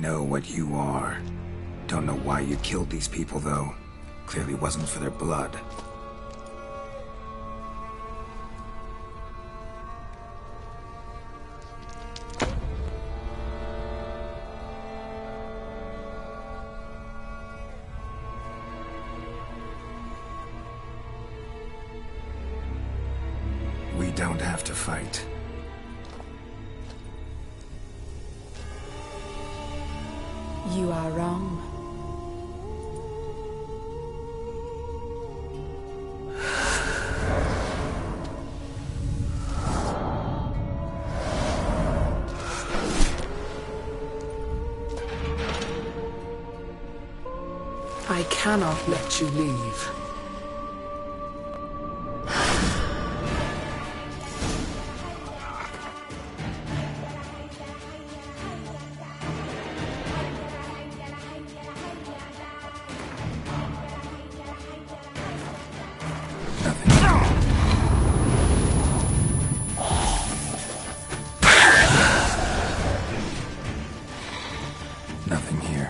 know what you are. Don't know why you killed these people, though. Clearly wasn't for their blood. We don't have to fight. You are wrong. I cannot let you leave. Nothing here.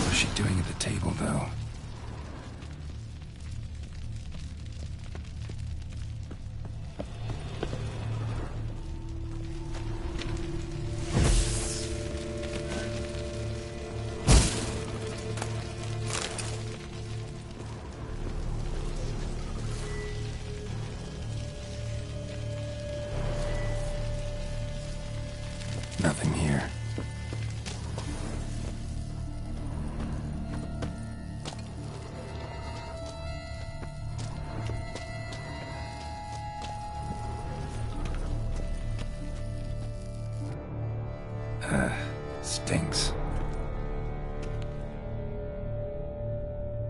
What's she doing at the table, though? Nothing here. Stinks.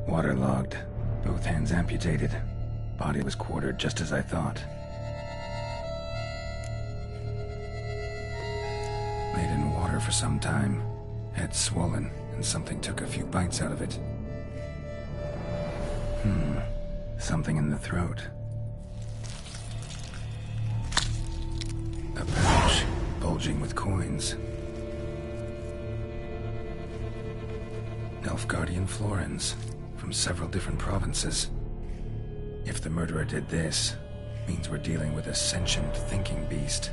Waterlogged. Both hands amputated. Body was quartered just as I thought. Laid in water for some time. Head swollen, and something took a few bites out of it. Something in the throat. A pouch, bulging with coins. Nilfgaardian florins, from several different provinces. If the murderer did this, means we're dealing with a sentient, thinking beast.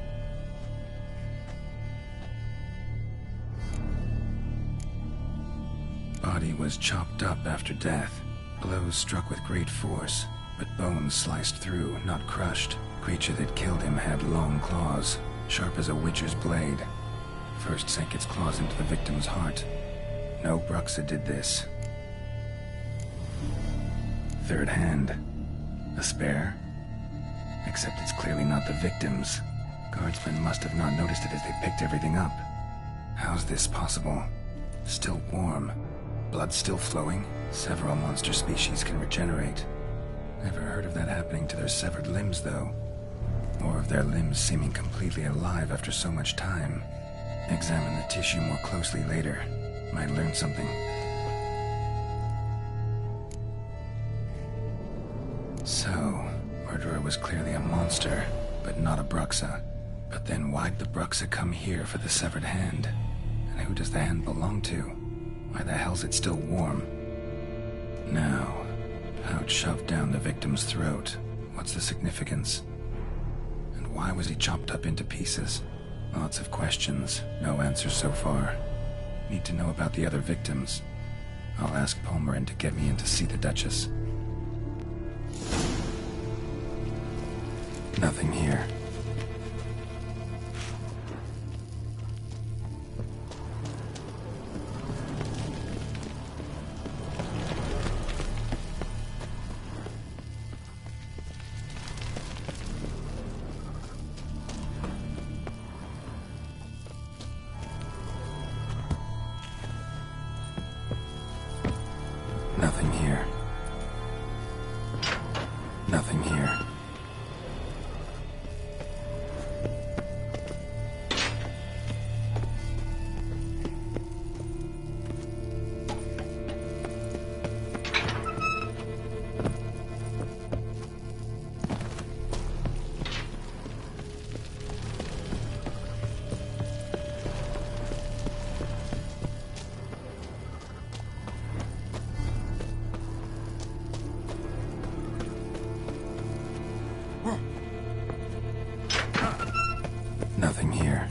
Body was chopped up after death. Blows struck with great force, but bones sliced through, not crushed. Creature that killed him had long claws, sharp as a witcher's blade. First sank its claws into the victim's heart. No Bruxa did this. Third hand. A spare? Except it's clearly not the victim's. Guardsmen must have not noticed it as they picked everything up. How's this possible? Still warm. Blood still flowing. Several monster species can regenerate. Never heard of that happening to their severed limbs, though. Or of their limbs seeming completely alive after so much time. Examine the tissue more closely later. Might learn something. So, murderer was clearly a monster, but not a Bruxa. But then why'd the Bruxa come here for the severed hand? And who does the hand belong to? Why the hell's it still warm? Now, pouch shoved down the victim's throat. What's the significance? And why was he chopped up into pieces? Lots of questions, no answers so far. Need to know about the other victims. I'll ask Palmerin to get me in to see the Duchess. Nothing here. Nothing here. Nothing here. Nothing here.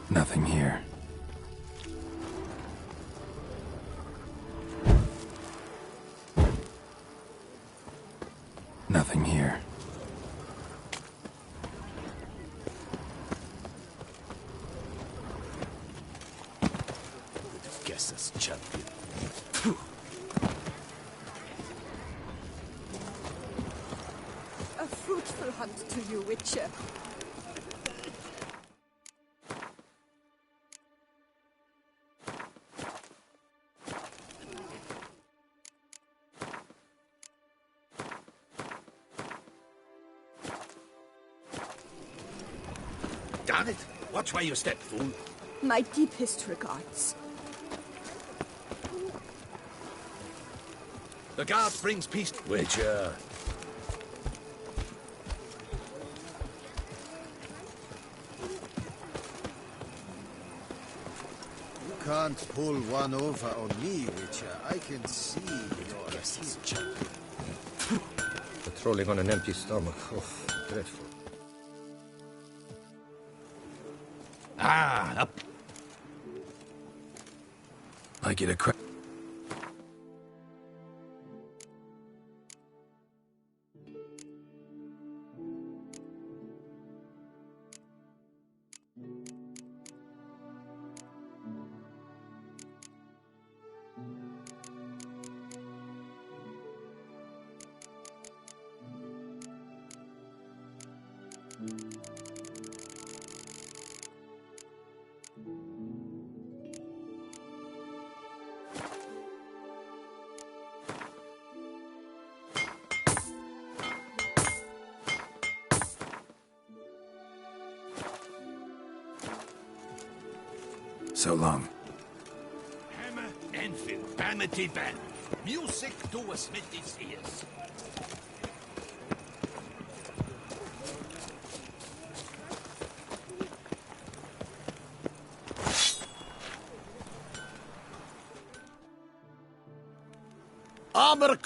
Nothing here. Nothing here. Guess that's champion. A fruitful hunt to you, Witcher. Damn it! Watch where you step, fool. My deepest regards. The guard brings peace. Witcher. You can't pull one over on me, Witcher. I can see your Guess that's champion. Patrolling on an empty stomach. Oh, dreadful. Ah, up. Like you to crack. So long. Hammer, Enfield, Banity Ban. Music to a smithy's ears. Armor.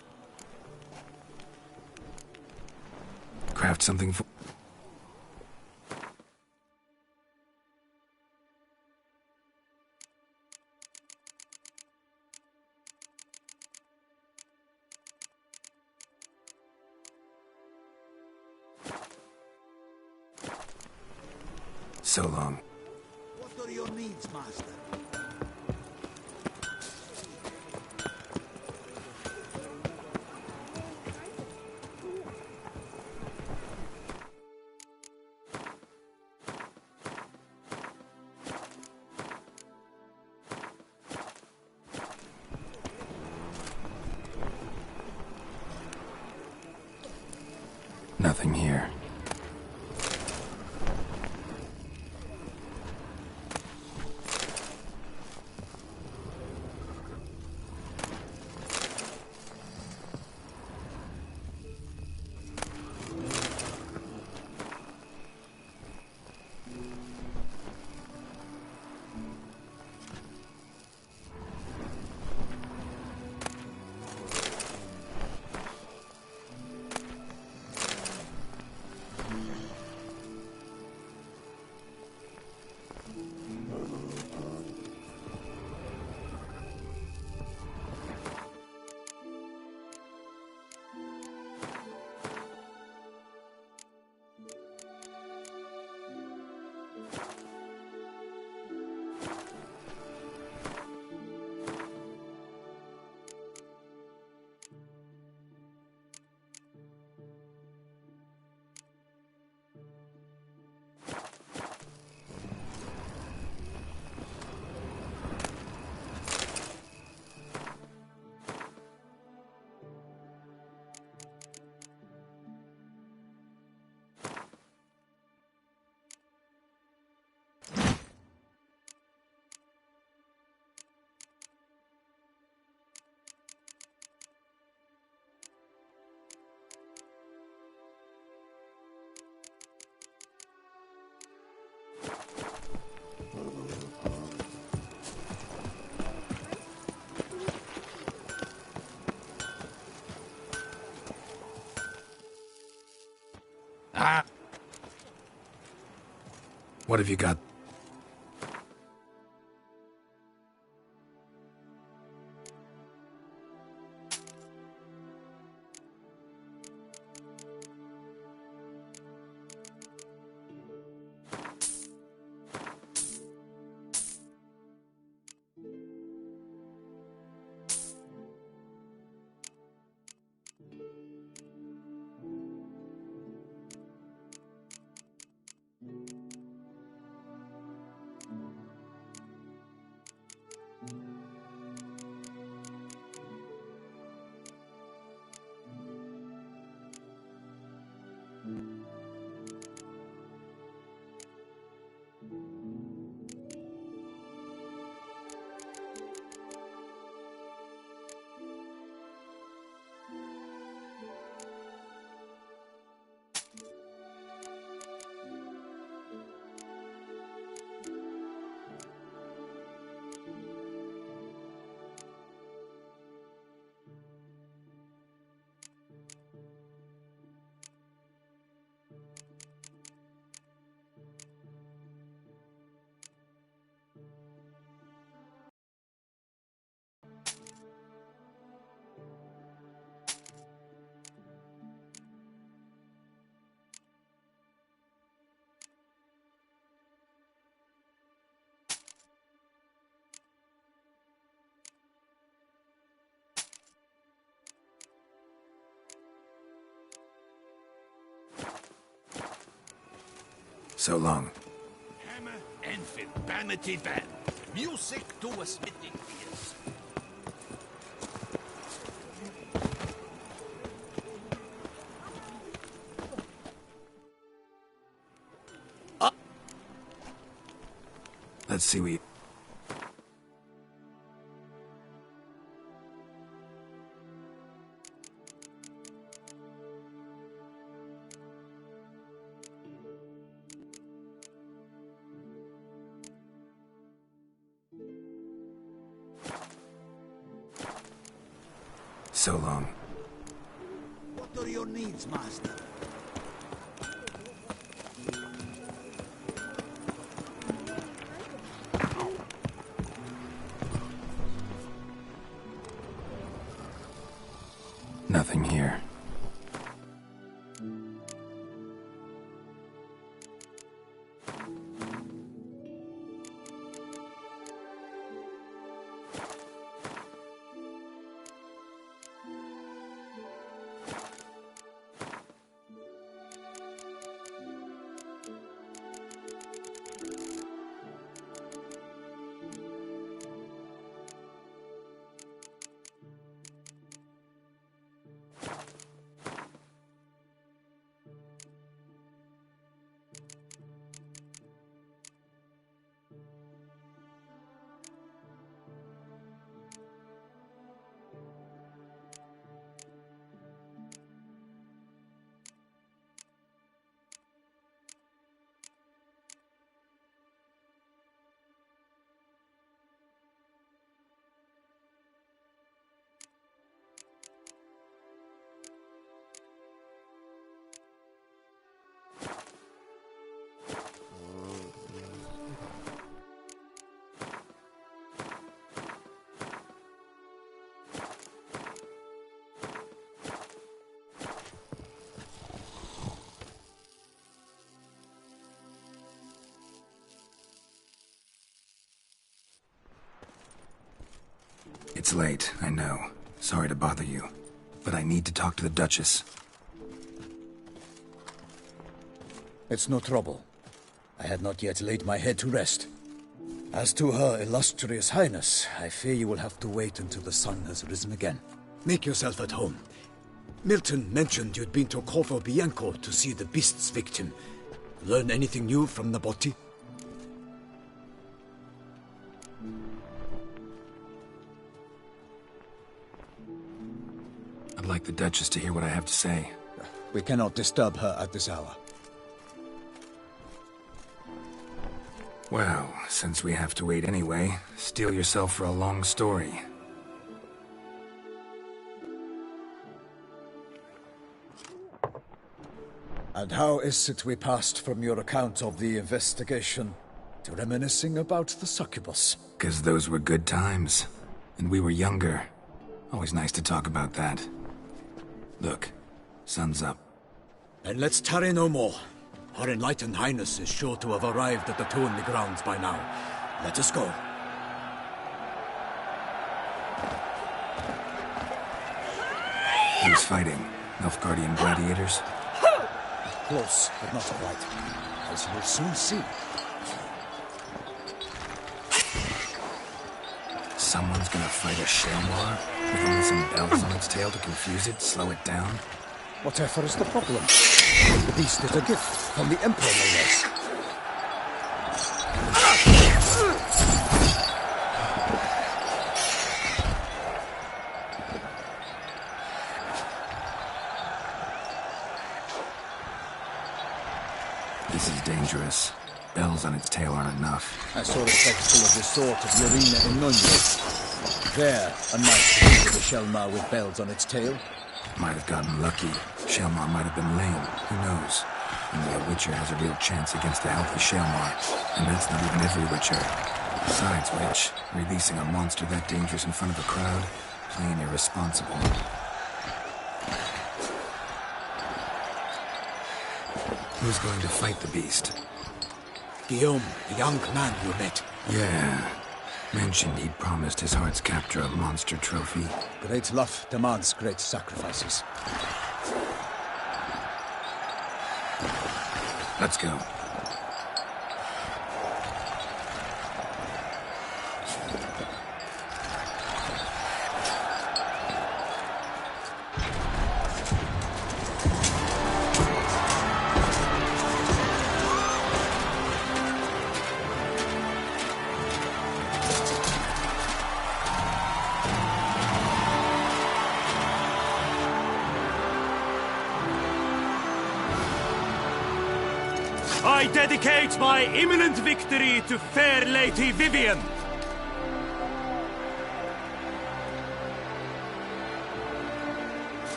Craft something for. So long. What are your needs, master? Nothing here. What have you got? So long. Hammer, Anfield, Vanity Band. Music to a smithing ears. Let's see what you... So long. What are your needs, master? Nothing here. It's late, I know. Sorry to bother you. But I need to talk to the Duchess. It's no trouble. I had not yet laid my head to rest. As to her illustrious highness, I fear you will have to wait until the sun has risen again. Make yourself at home. Milton mentioned you'd been to Corvo Bianco to see the beast's victim. Learn anything new from Nabotti? I'd like the Duchess to hear what I have to say. We cannot disturb her at this hour. Well, since we have to wait anyway, steel yourself for a long story. And how is it we passed from your account of the investigation to reminiscing about the succubus? 'Cause those were good times. And we were younger. Always nice to talk about that. Look, sun's up. Then let's tarry no more. Her Enlightened Highness is sure to have arrived at the Tourney grounds by now. Let us go. Who's fighting? Nilfgaardian gladiators? Close, but not quite. As you'll soon see. Someone's gonna fight a Shelmar with only some bells on its tail to confuse it, slow it down? Whatever is the problem? The beast is a gift from the Emperor, no less. This is dangerous. Bells on its tail aren't enough. I saw a spectacle of this sort at the arena in Nunez. There, a knight defeated a Shelmar with bells on its tail. Might have gotten lucky. Shelmar might have been lame. Who knows? Only a Witcher has a real chance against a healthy Shelmar. And that's not even every Witcher. Besides which, releasing a monster that dangerous in front of a crowd, plain irresponsible. Who's going to fight the beast? Guillaume, the young man you met. Yeah. Mentioned he'd promised his heart's captor a monster trophy. Great love demands great sacrifices. Let's go. I dedicate my imminent victory to fair Lady Vivian.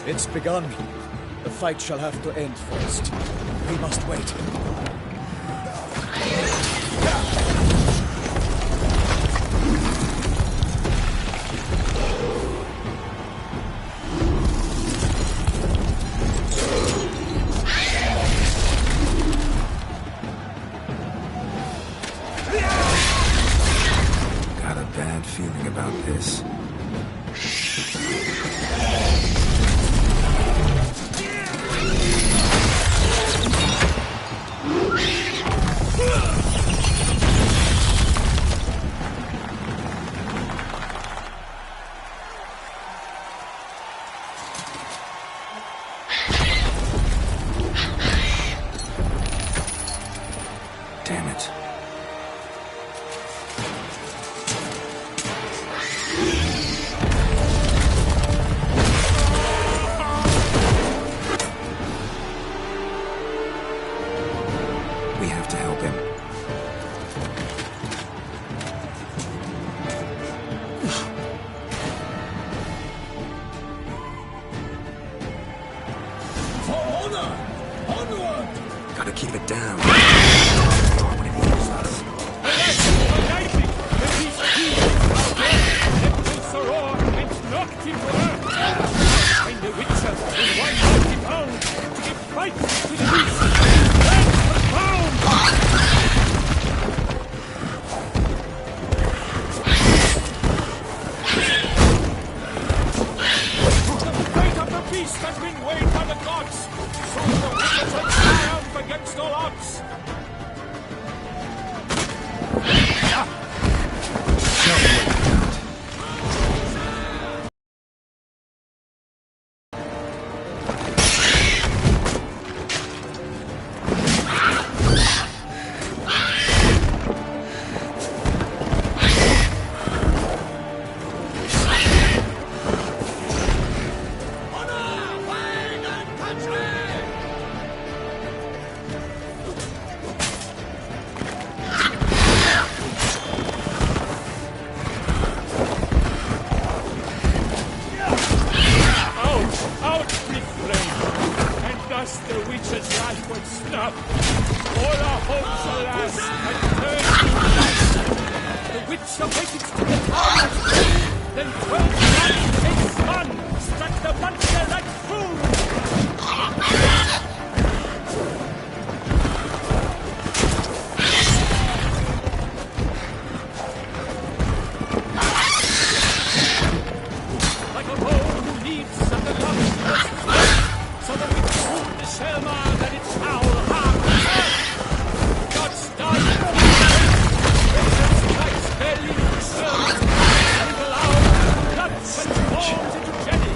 It's begun. The fight shall have to end first. We must wait. Got a bad feeling about this. Damn it. We have to help him. For honor! Onward! Gotta keep it down. Has been weighed by the gods, so the Witcher shall triumph against all odds. reach to the top, then 12 shots in one struck the monster like food. Like a bull who leaves at the last so that we prove the Selma that its howl harmed us. God's done. Strikes belly to Selma and allow blood transforms into jelly.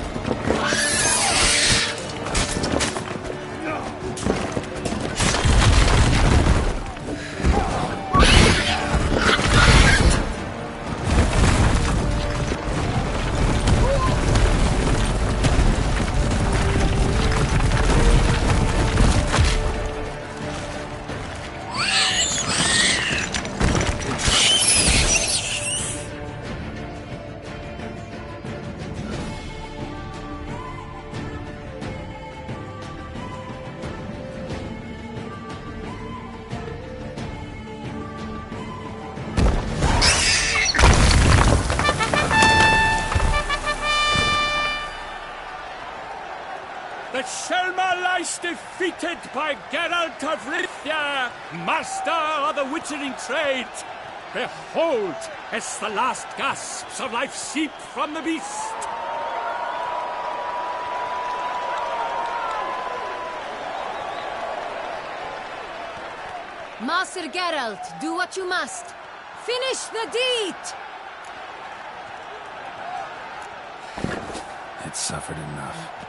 The Selma lies defeated by Geralt of Rivia, master of the witchering trade. Behold, as the last gasps of life seep from the beast. Master Geralt, do what you must. Finish the deed! It suffered enough.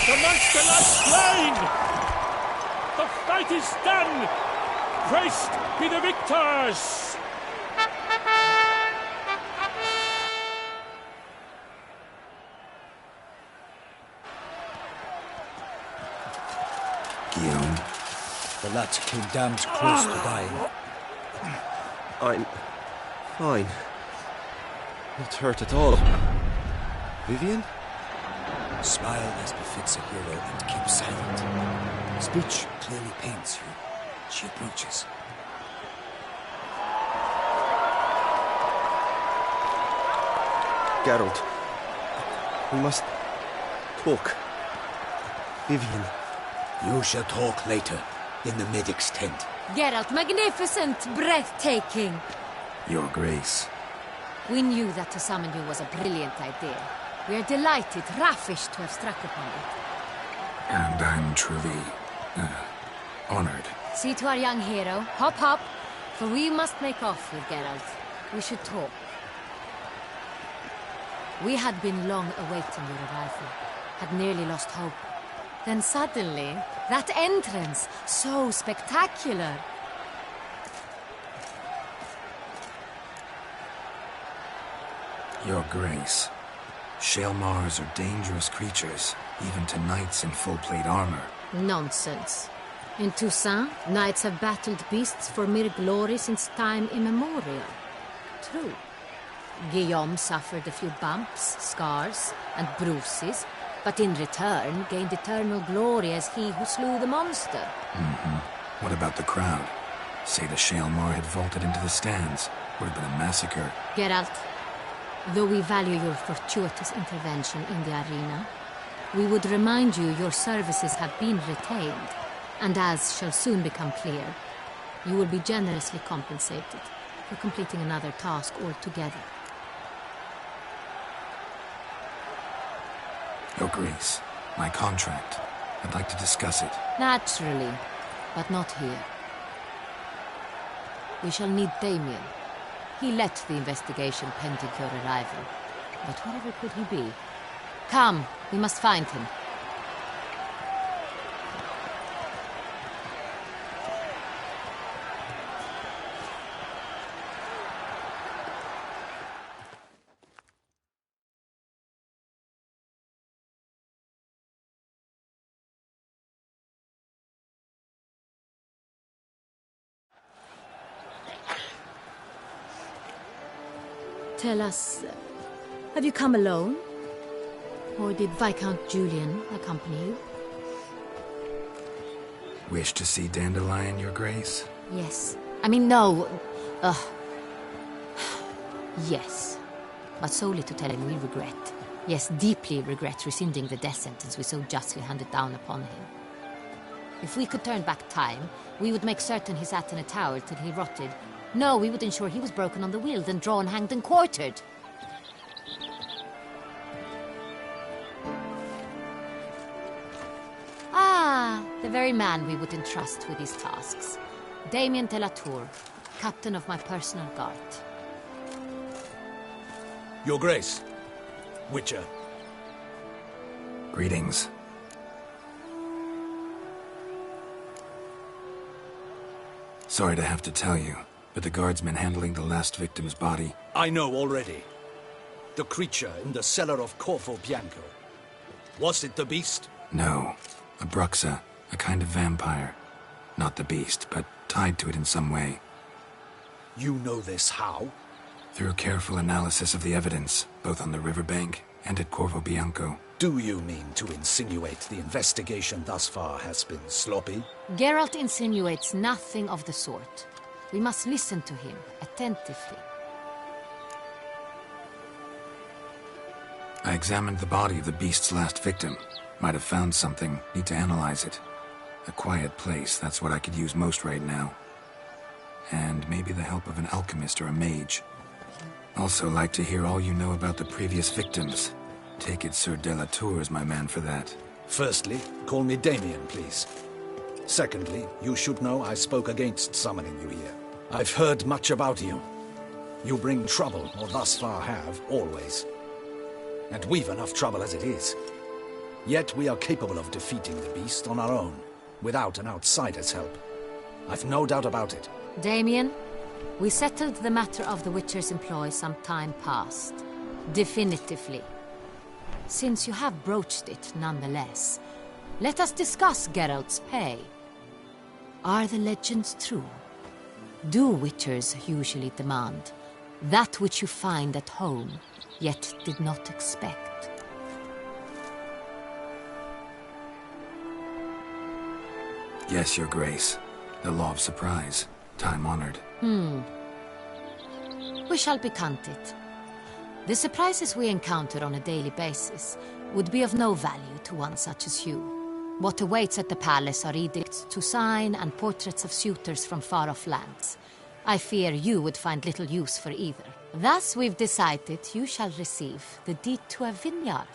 The monster lies slain! The fight is done! Praised be the victors! Guillaume, The lad came damned close to dying. I'm fine. Not hurt at all. Vivian? Smile as befits a hero and keep silent. Speech clearly pains you. She approaches. Geralt. We must talk. Vivian. You shall talk later, in the medic's tent. Geralt, magnificent, breathtaking. Your Grace. We knew that to summon you was a brilliant idea. We are delighted, ravished to have struck upon it. And I'm truly honored. See to our young hero. Hop, hop. For we must make off with Geralt. We should talk. We had been long awaiting your arrival. Had nearly lost hope. Then suddenly, that entrance, so spectacular. Your Grace. Shaelmars are dangerous creatures, even to knights in full plate armor. Nonsense. In Toussaint, knights have battled beasts for mere glory since time immemorial. True. Guillaume suffered a few bumps, scars, and bruises, but in return gained eternal glory as he who slew the monster. What about the crowd? Say the Shaelmar had vaulted into the stands. Would have been a massacre. Geralt, though we value your fortuitous intervention in the arena, we would remind you your services have been retained, and as shall soon become clear, you will be generously compensated for completing another task altogether. Your Grace, my contract. I'd like to discuss it. Naturally, but not here. We shall need Damien. He led the investigation pending your arrival. But wherever could he be? Come, we must find him. Tell us, have you come alone? Or did Viscount Julian accompany you? Wish to see Dandelion, Your Grace? Yes. I mean, no. Yes. But solely to tell him we regret. Yes, deeply regret rescinding the death sentence we so justly handed down upon him. If we could turn back time, we would make certain he sat in a tower till he rotted. No, we would ensure he was broken on the wheel, then drawn, hanged, and quartered. Ah, the very man we would entrust with these tasks. Damien de la Tour, captain of my personal guard. Your Grace, Witcher. Greetings. Sorry to have to tell you, but the guardsman handling the last victim's body... I know already. The creature in the cellar of Corvo Bianco. Was it the beast? No. A bruxa, a kind of vampire. Not the beast, but tied to it in some way. You know this how? Through careful analysis of the evidence, both on the riverbank and at Corvo Bianco. Do you mean to insinuate the investigation thus far has been sloppy? Geralt insinuates nothing of the sort. We must listen to him attentively. I examined the body of the beast's last victim. Might have found something. Need to analyze it. A quiet place, that's what I could use most right now. And maybe the help of an alchemist or a mage. Also like to hear all you know about the previous victims. Take it Sir de la Tour is my man for that. Firstly, call me Damien, please. Secondly, you should know I spoke against summoning you here. I've heard much about you. You bring trouble, or thus far have, always. And we've enough trouble as it is. Yet we are capable of defeating the beast on our own, without an outsider's help. I've no doubt about it. Damien, we settled the matter of the Witcher's employ some time past. Definitively. Since you have broached it nonetheless, let us discuss Geralt's pay. Are the legends true? Do Witchers usually demand that which you find at home, yet did not expect? Yes, Your Grace. The law of surprise. Time-honored. We shall be content. The surprises we encounter on a daily basis would be of no value to one such as you. What awaits at the palace are edicts to sign and portraits of suitors from far-off lands. I fear you would find little use for either. Thus we've decided you shall receive the deed to a vineyard,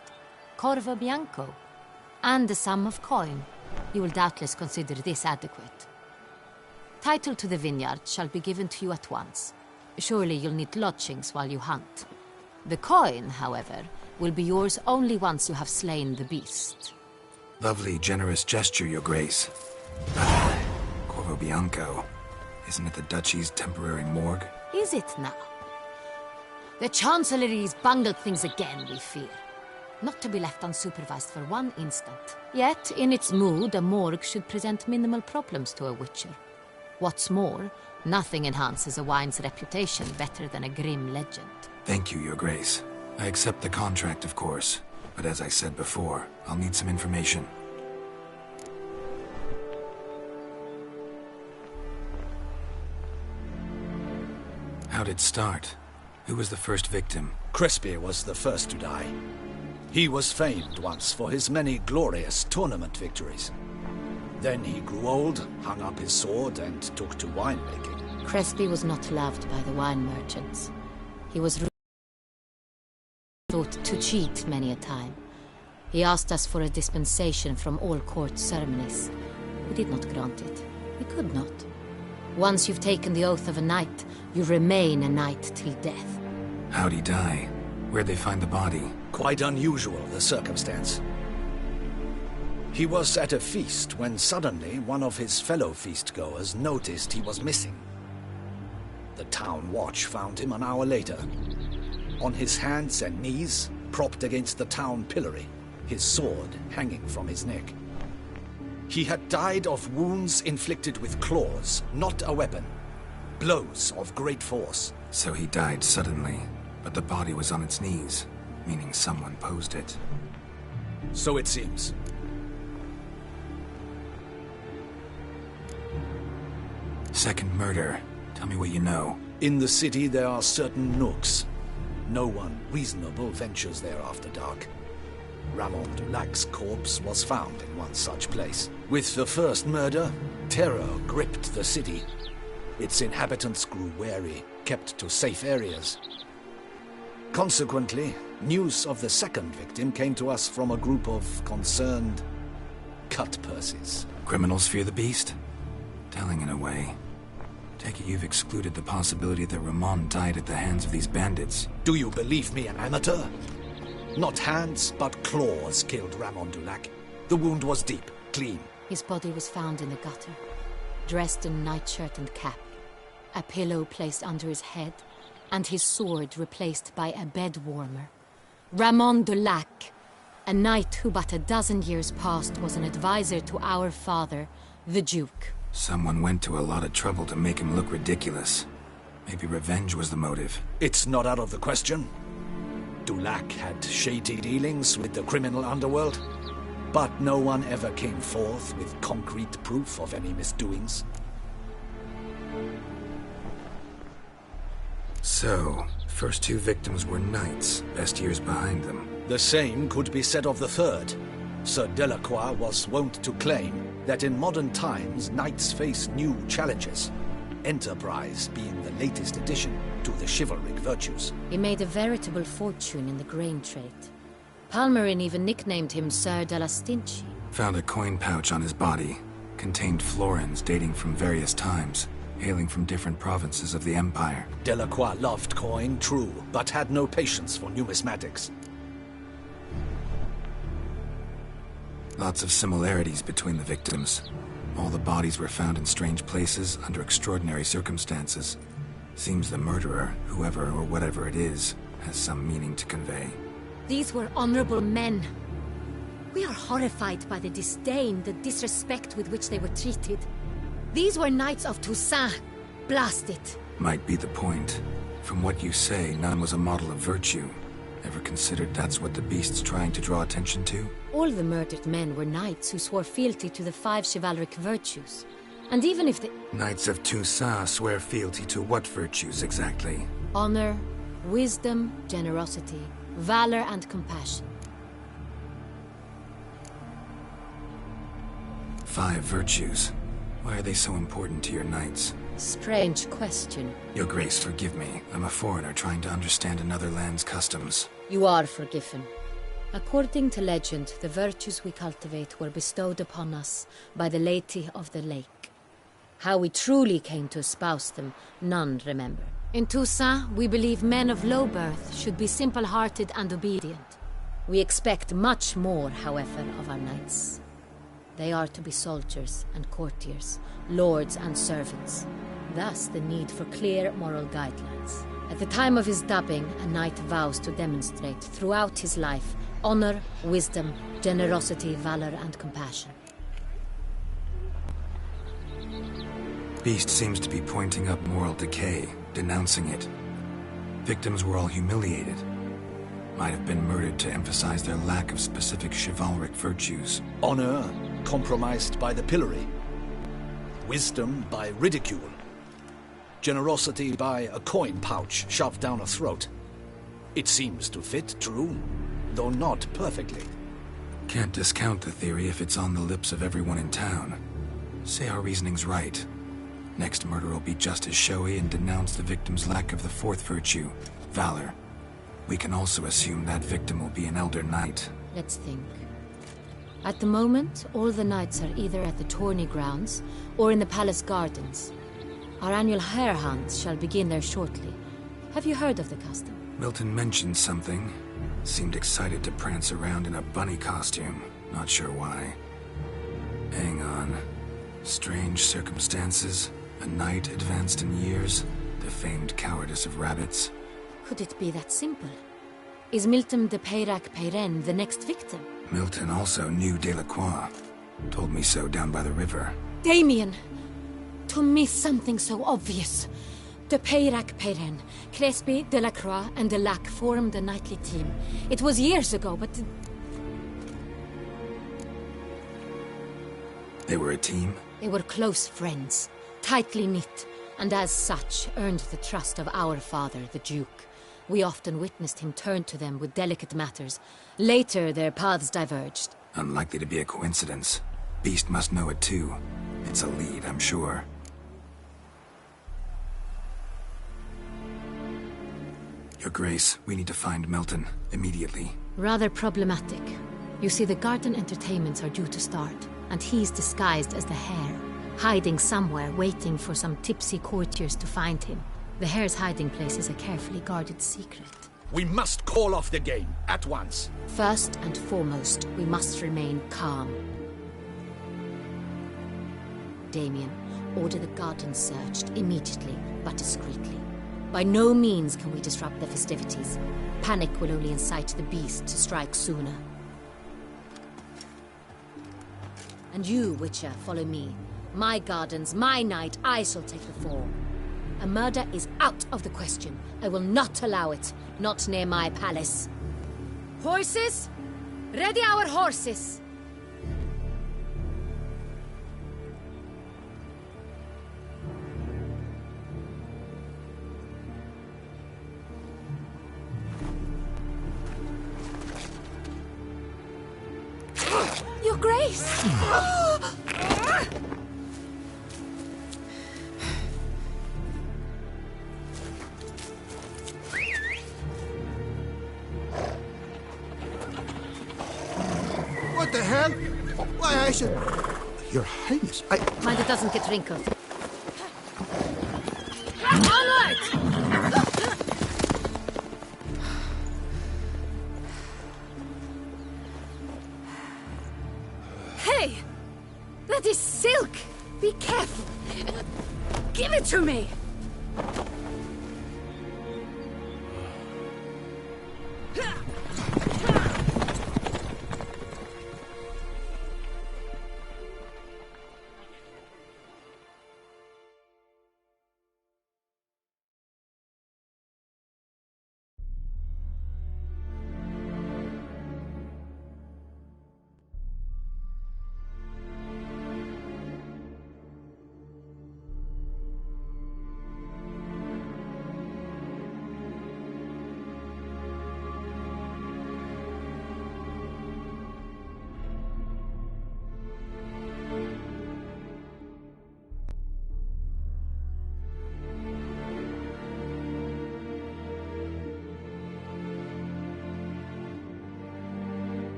Corvo Bianco, and a sum of coin. You will doubtless consider this adequate. Title to the vineyard shall be given to you at once. Surely you'll need lodgings while you hunt. The coin, however, will be yours only once you have slain the beast. Lovely, generous gesture, Your Grace. Corvo Bianco. Isn't it the Duchy's temporary morgue? Is it now? The Chancellery's bungled things again, we fear. Not to be left unsupervised for one instant. Yet, in its mood, a morgue should present minimal problems to a Witcher. What's more, nothing enhances a wine's reputation better than a grim legend. Thank you, Your Grace. I accept the contract, of course. But as I said before, I'll need some information. How'd it start? Who was the first victim? Crespi was the first to die. He was famed once for his many glorious tournament victories. Then he grew old, hung up his sword, and took to winemaking. Crespi was not loved by the wine merchants. He was thought to cheat many a time. He asked us for a dispensation from all court ceremonies. We did not grant it. We could not. Once you've taken the oath of a knight, you remain a knight till death. How'd he die? Where'd they find the body? Quite unusual, the circumstance. He was at a feast when suddenly one of his fellow feastgoers noticed he was missing. The town watch found him an hour later. On his hands and knees, propped against the town pillory, his sword hanging from his neck. He had died of wounds inflicted with claws, not a weapon. Blows of great force. So he died suddenly, but the body was on its knees, meaning someone posed it. So it seems. Second murder. Tell me what you know. In the city there are certain nooks. No one reasonable ventures there after dark. Ramon Dulac's corpse was found in one such place. With the first murder, terror gripped the city. Its inhabitants grew wary, kept to safe areas. Consequently, news of the second victim came to us from a group of concerned cut-purses. Criminals fear the beast? Telling in a way. Take it you've excluded the possibility that Ramon died at the hands of these bandits. Do you believe me an amateur? Not hands, but claws killed Ramon Dulac. The wound was deep, clean. His body was found in the gutter, dressed in nightshirt and cap, a pillow placed under his head, and his sword replaced by a bed warmer. Ramon Dulac, a knight who but a dozen years past was an advisor to our father, the Duke. Someone went to a lot of trouble to make him look ridiculous. Maybe revenge was the motive. It's not out of the question. Dulac had shady dealings with the criminal underworld, but no one ever came forth with concrete proof of any misdoings. So, first two victims were knights, best years behind them. The same could be said of the third. Sir Delacroix was wont to claim that in modern times knights face new challenges, enterprise being the latest addition to the chivalric virtues. He made a veritable fortune in the grain trade. Palmerin even nicknamed him Sir de la Stinchi. Found a coin pouch on his body. Contained florins dating from various times, hailing from different provinces of the Empire. Delacroix loved coin, true, but had no patience for numismatics. Lots of similarities between the victims. All the bodies were found in strange places under extraordinary circumstances. Seems the murderer, whoever or whatever it is, has some meaning to convey. These were honorable men. We are horrified by the disdain, the disrespect with which they were treated. These were knights of Toussaint. Blast it. Might be the point. From what you say, none was a model of virtue. Ever considered that's what the beast's trying to draw attention to? All the murdered men were knights who swore fealty to the 5 chivalric virtues. And even if the... Knights of Toussaint swear fealty to what virtues exactly? Honor, wisdom, generosity, valor and compassion. 5 virtues. Why are they so important to your knights? Strange question. Your Grace, forgive me. I'm a foreigner trying to understand another land's customs. You are forgiven. According to legend, the virtues we cultivate were bestowed upon us by the Lady of the Lake. How we truly came to espouse them, none remember. In Toussaint, we believe men of low birth should be simple-hearted and obedient. We expect much more, however, of our knights. They are to be soldiers and courtiers, lords and servants. Thus, the need for clear moral guidelines. At the time of his dubbing, a knight vows to demonstrate throughout his life honor, wisdom, generosity, valor, and compassion. Beast seems to be pointing up moral decay, denouncing it. Victims were all humiliated. Might have been murdered to emphasize their lack of specific chivalric virtues. Honor compromised by the pillory. Wisdom by ridicule. Generosity by a coin pouch shoved down a throat. It seems to fit, true, though not perfectly. Can't discount the theory if it's on the lips of everyone in town. Say our reasoning's right. Next murder will be just as showy and denounce the victim's lack of the 4th virtue, valor. We can also assume that victim will be an elder knight. Let's think. At the moment, all the knights are either at the tourney grounds or in the palace gardens. Our annual hare hunts shall begin there shortly. Have you heard of the custom? Milton mentioned something. Seemed excited to prance around in a bunny costume. Not sure why. Hang on. Strange circumstances. A knight advanced in years. The famed cowardice of rabbits. Could it be that simple? Is Milton de Peyrac-Peyren the next victim? Milton also knew Delacroix. Told me so down by the river. Damien! To miss something so obvious. De Peyrac-Peyren, Crespi, Delacroix, and Delac formed a knightly team. It was years ago, but... They were a team? They were close friends. tightly knit, and as such earned the trust of our father, the Duke. We often witnessed him turn to them with delicate matters. Later, their paths diverged. Unlikely to be a coincidence. Beast must know it too. It's a lead, I'm sure. Your Grace, we need to find Melton, immediately. Rather problematic. You see, the garden entertainments are due to start, and he's disguised as the Hare, hiding somewhere, waiting for some tipsy courtiers to find him. The Hare's hiding place is a carefully guarded secret. We must call off the game, at once. First and foremost, we must remain calm. Damien, order the garden searched immediately, but discreetly. By no means can we disrupt the festivities. Panic will only incite the beast to strike sooner. And you, Witcher, follow me. My gardens, my night, I shall take the fall. A murder is out of the question. I will not allow it. Not near my palace. Horses? Ready our horses! Your Grace! What the hell? Why, I should... Your Highness, Mind it doesn't get wrinkled. Onward! Hey! That is silk! Be careful! Give it to me!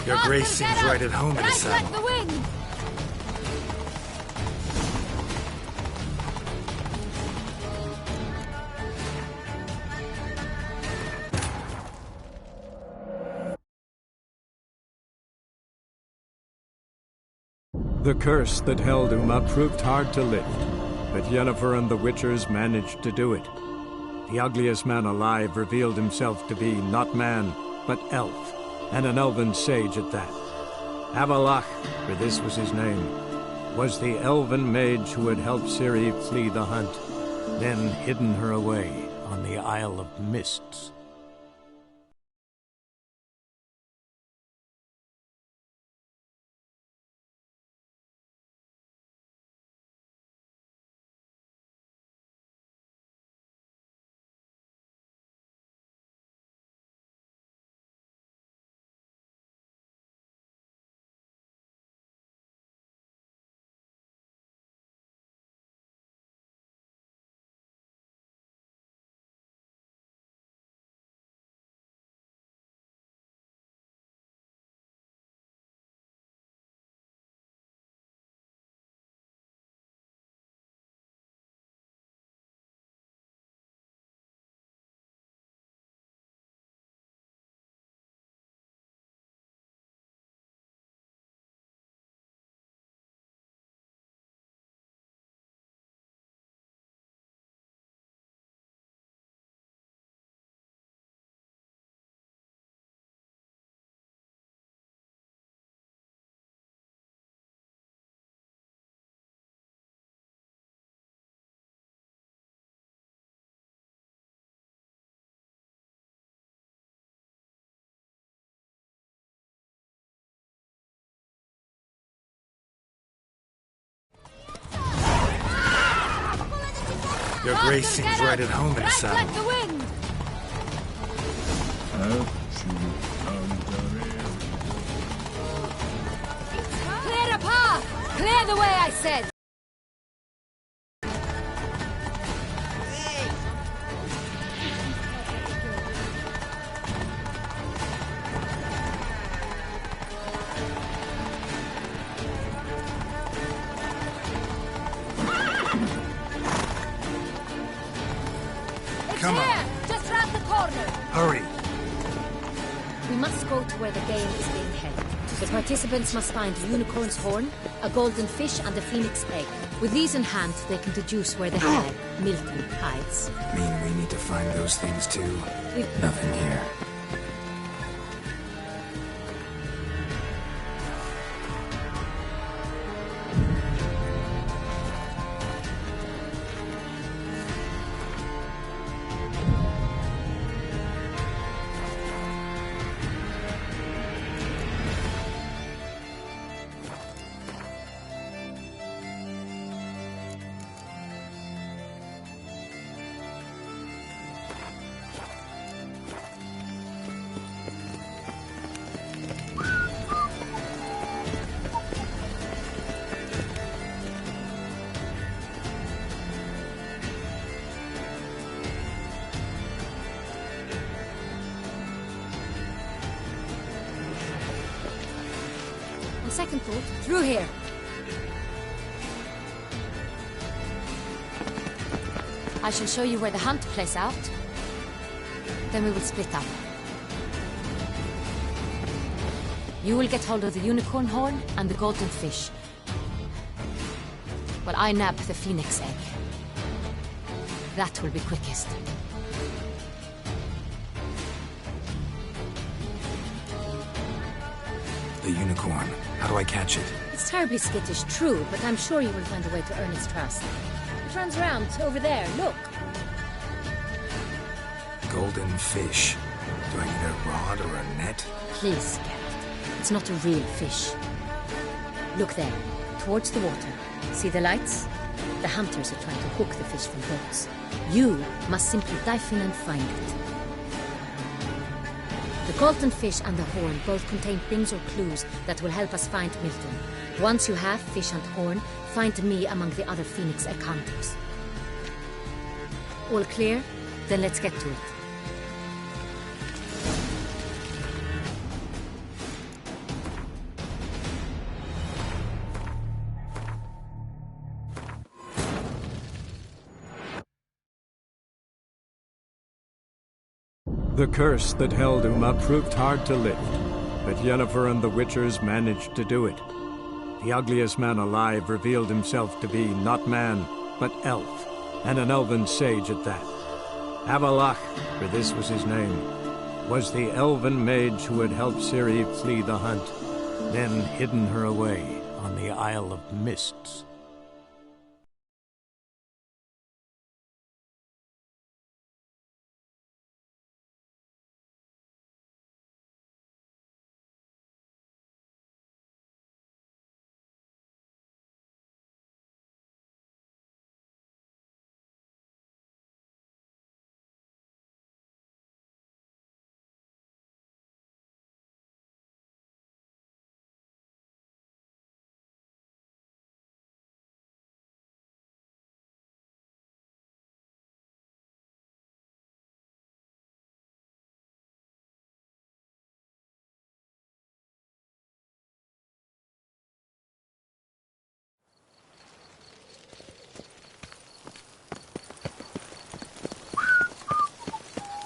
Your Grace seems right at home in the saddle. Like the wind! The curse that held Uma proved hard to lift, but Yennefer and the Witchers managed to do it. The ugliest man alive revealed himself to be not man, but elf, and an elven sage at that. Avalach, for this was his name, was the elven mage who had helped Ciri flee the hunt, then hidden her away on the Isle of Mists. Your grace seems right at home in a saddle. Like the wind! Clear a path! Clear the way, I said! Come on. Just round the corner! Hurry. We must go to where the game is being held. The participants must find a unicorn's horn, a golden fish, and a phoenix egg. With these in hand, they can deduce where the hag, Milton, hides. Mean we need to find those things too? We've nothing here. second thought, through here. I shall show you where the hunt plays out. Then we will split up. You will get hold of the unicorn horn and the golden fish, while I nab the phoenix egg. That will be quickest. The unicorn. How do I catch it? It's terribly skittish, true, but I'm sure you will find a way to earn its trust. It runs around over there, look. Golden fish. Do I need a rod or a net? Please, Geralt. It's not a real fish. Look there, towards the water. See the lights? The hunters are trying to hook the fish from boats. You must simply dive in and find it. The golden fish and the horn both contain things or clues that will help us find Milton. Once you have fish and horn, find me among the other Phoenix egg hunters. All clear? Then let's get to it. The curse that held Uma proved hard to lift, but Yennefer and the Witchers managed to do it. The ugliest man alive revealed himself to be not man, but elf, and an elven sage at that. Avalach, for this was his name, was the elven mage who had helped Ciri flee the hunt, then hidden her away on the Isle of Mists.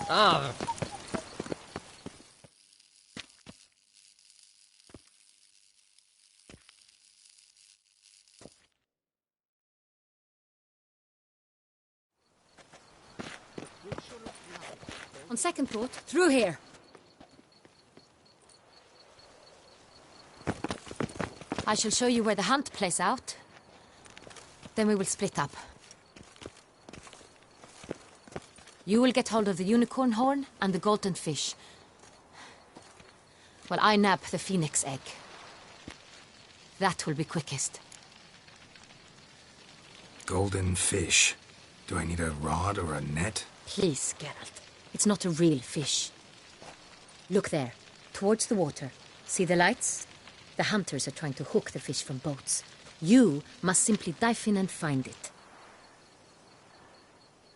Ah. On second thought, through here. I shall show you where the hunt plays out. Then we will split up. You will get hold of the unicorn horn and the golden fish, while I nab the phoenix egg. That will be quickest. Golden fish. Do I need a rod or a net? Please, Geralt. It's not a real fish. Look there, towards the water. See the lights? The hunters are trying to hook the fish from boats. You must simply dive in and find it.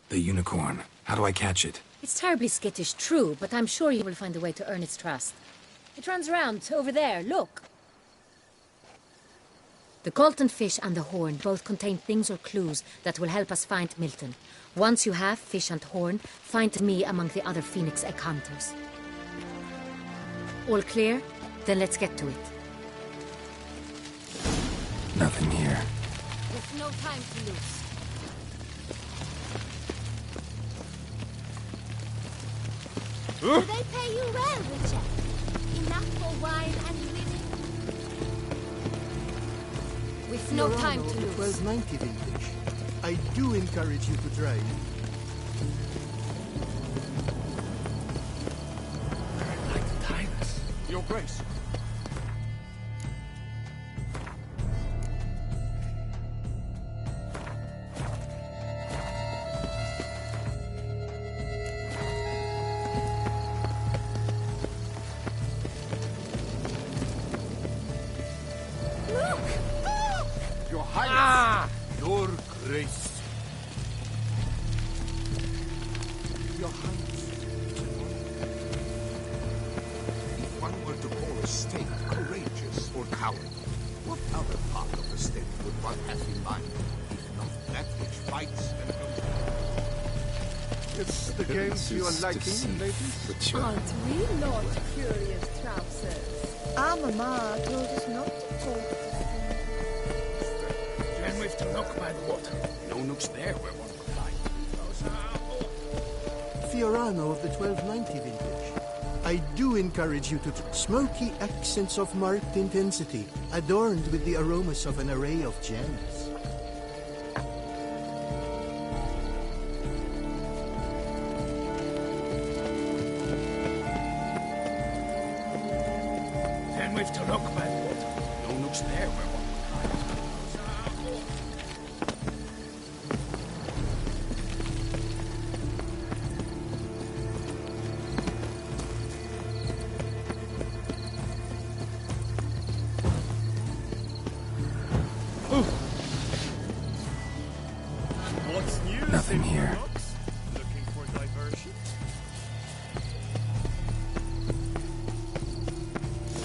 The unicorn. How do I catch it? It's terribly skittish, true, but I'm sure you will find a way to earn its trust. It runs around over there, look. The Colton fish and the horn both contain things or clues that will help us find Milton. Once you have fish and horn, find me among the other Phoenix egg hunters. All clear? Then let's get to it. Nothing here. There's no time to lose. Do they pay you well, Richard? Enough for wine and living? With no time to lose. 1290 vintage. I do encourage you to try. I'd like to tie this. Your Grace. Your Highness! Your Grace! Your Highness. If one were to call a state courageous or coward, what other part of the state would one have in mind, if not that which fights and comes? It's the games you are liking, ladies? Aren't we not curious trousers? Our mama told us not to talk. Then we've to look by the water. No nooks there where one could hide. Fiorano of the 1290 vintage. I do encourage you to smoky accents of marked intensity, adorned with the aromas of an array of gems. Then we've to look by the water. No nooks there where one could hide. What's new? Nothing here. Looking for diversion?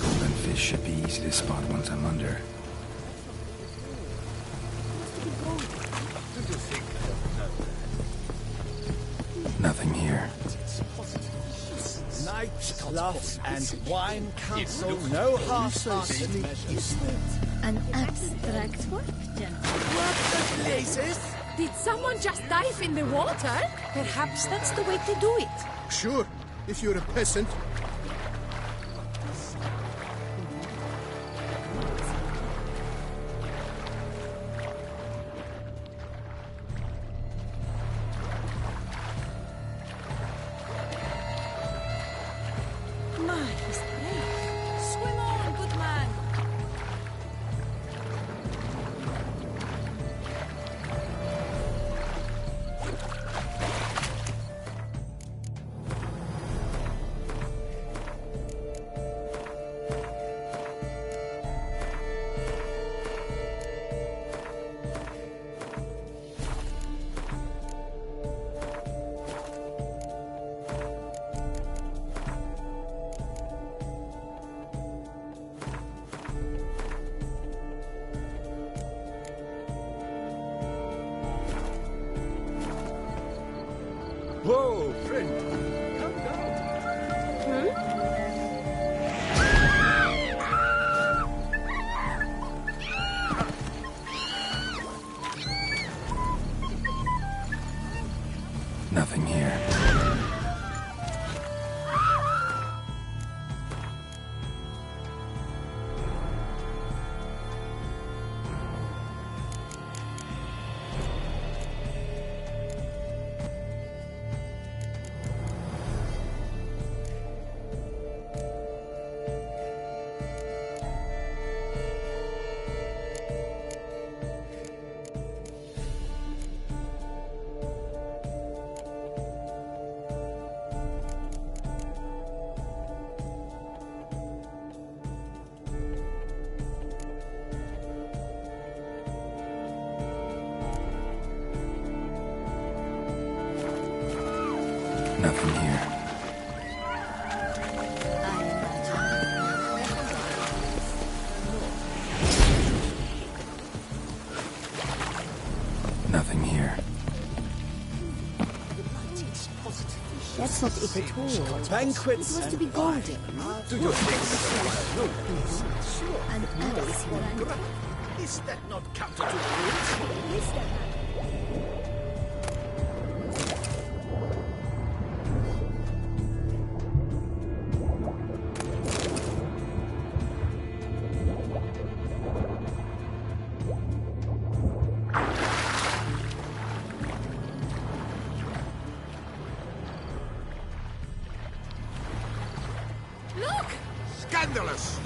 Golden fish should be easy to spot once I'm under. Nothing here. Knights, cloth, and wine council, no half-hearted measures. An abstract work, gentlemen. Places? Did someone just dive in the water? Perhaps that's the way to do it. Sure, if you're a peasant. Man, he's brave. Swim on, good man. Whoa, friend! Come down. Nothing here. Nothing here. Nothing here. That's not it at all. Banquets. It was to be golden. Do you think And Alice here. Is that not counter to the rules? Yes, there have. Look! Scandalous!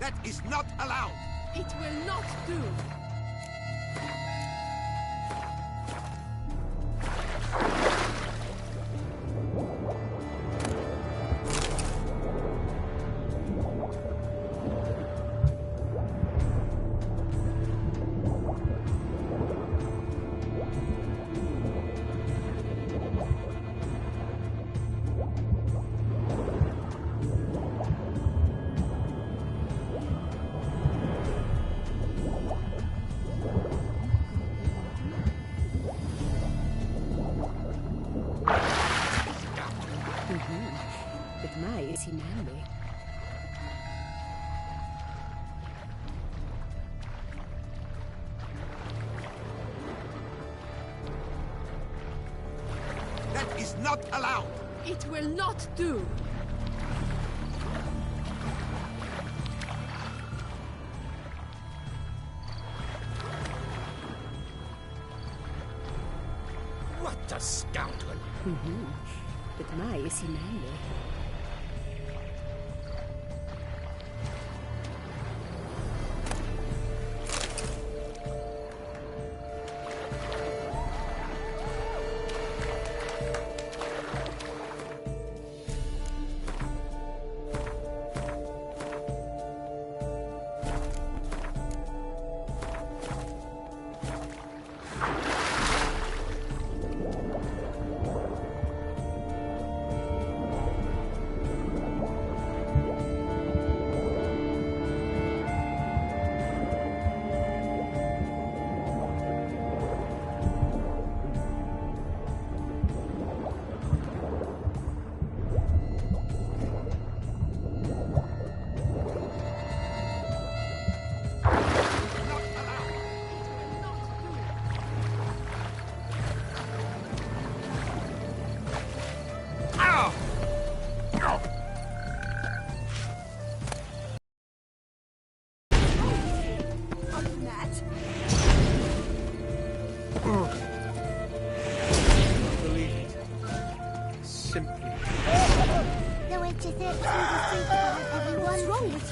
That is not allowed! It will not do! But my, is he manly? That is not allowed! It will not do! What a scoundrel! But my, is he manly?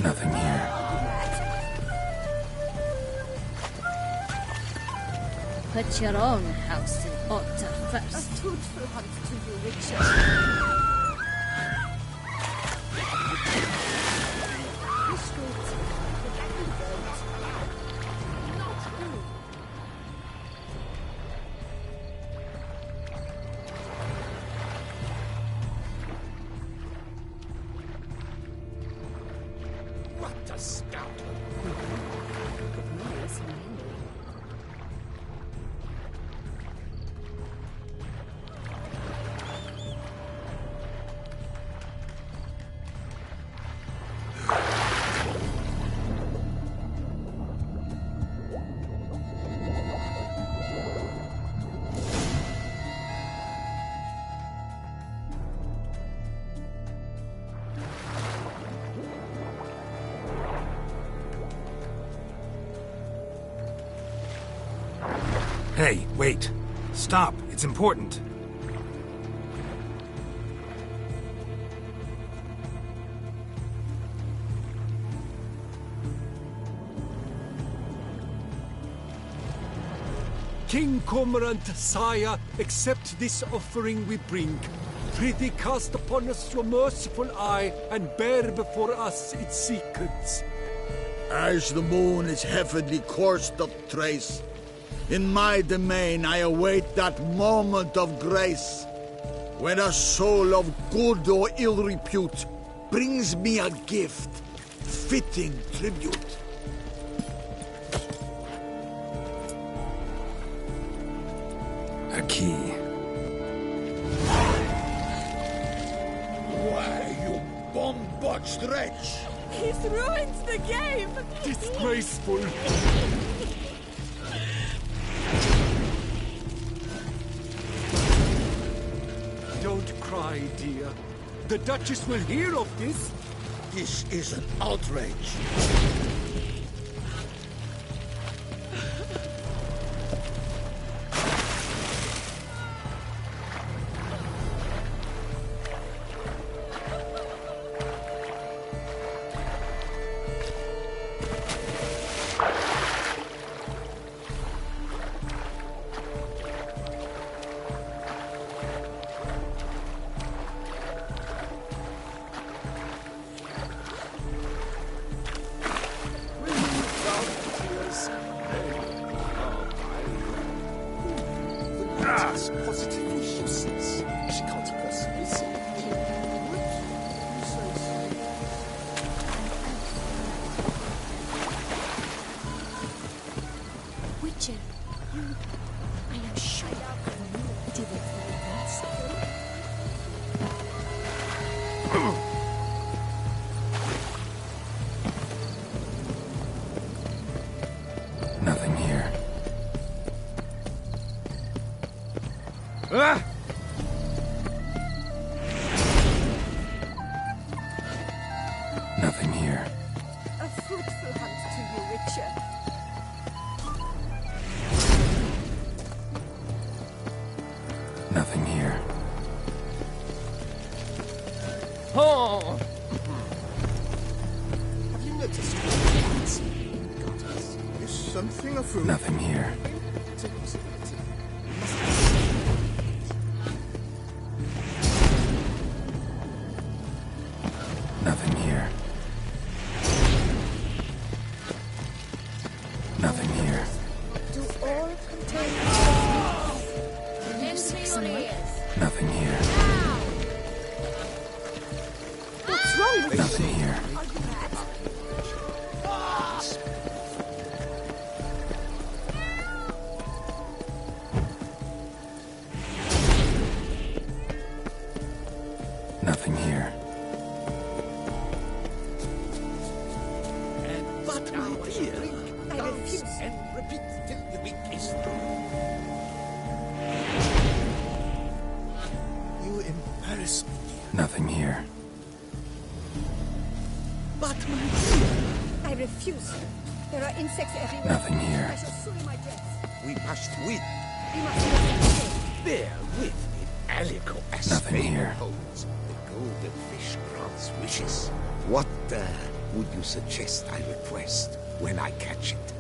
Nothing here. Put your own house in order first. A fruitful hunt to you, Richard. What a scoundrel! Hey, wait. Stop. It's important. King Cormorant, sire, accept this offering we bring. Prithee cast upon us your merciful eye, and bear before us its secrets. As the moon its heavenly course doth trace, In my domain, I await that moment of grace, when a soul of good or ill repute brings me a gift, fitting tribute. A key. Why, you bomb-botched wretch! He's ruined the game! Disgraceful! Don't cry, dear. The Duchess will hear of this. This is an outrage. Positively useless. She can't possibly see. Witcher, I am sure you didn't advance. Nothing here. Ah! Nothing here. A fruitful hunt to you, Witcher. Nothing here. Oh! Have you noticed what goddess? Is something a fruit? Nothing here. It's a possibility. Nothing here. Nothing here. Do all contain Nothing here. What's wrong with Nothing here. Are you mad? Nothing here. But my dear, I refuse. and repeat till the week is through. You embarrass me. Nothing here. But my dear, I refuse. There are insects everywhere. Nothing here. I shall sully my dress. we must win. You must not Bear with me, Alico, as Nothing fate here. holds. The golden fish grants wishes. What would you suggest I request when I catch it?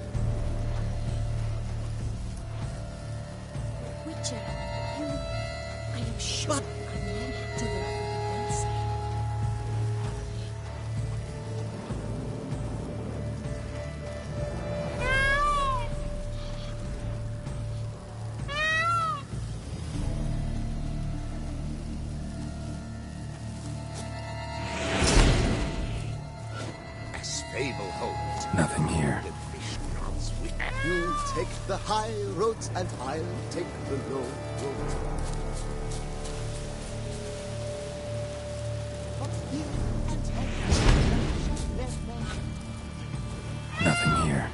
Witcher, I am sure But I'm not to the dance. As fable holds, Nothing here. the fish grants wishes. You take the high roads and I'll take the low roads. Nothing here.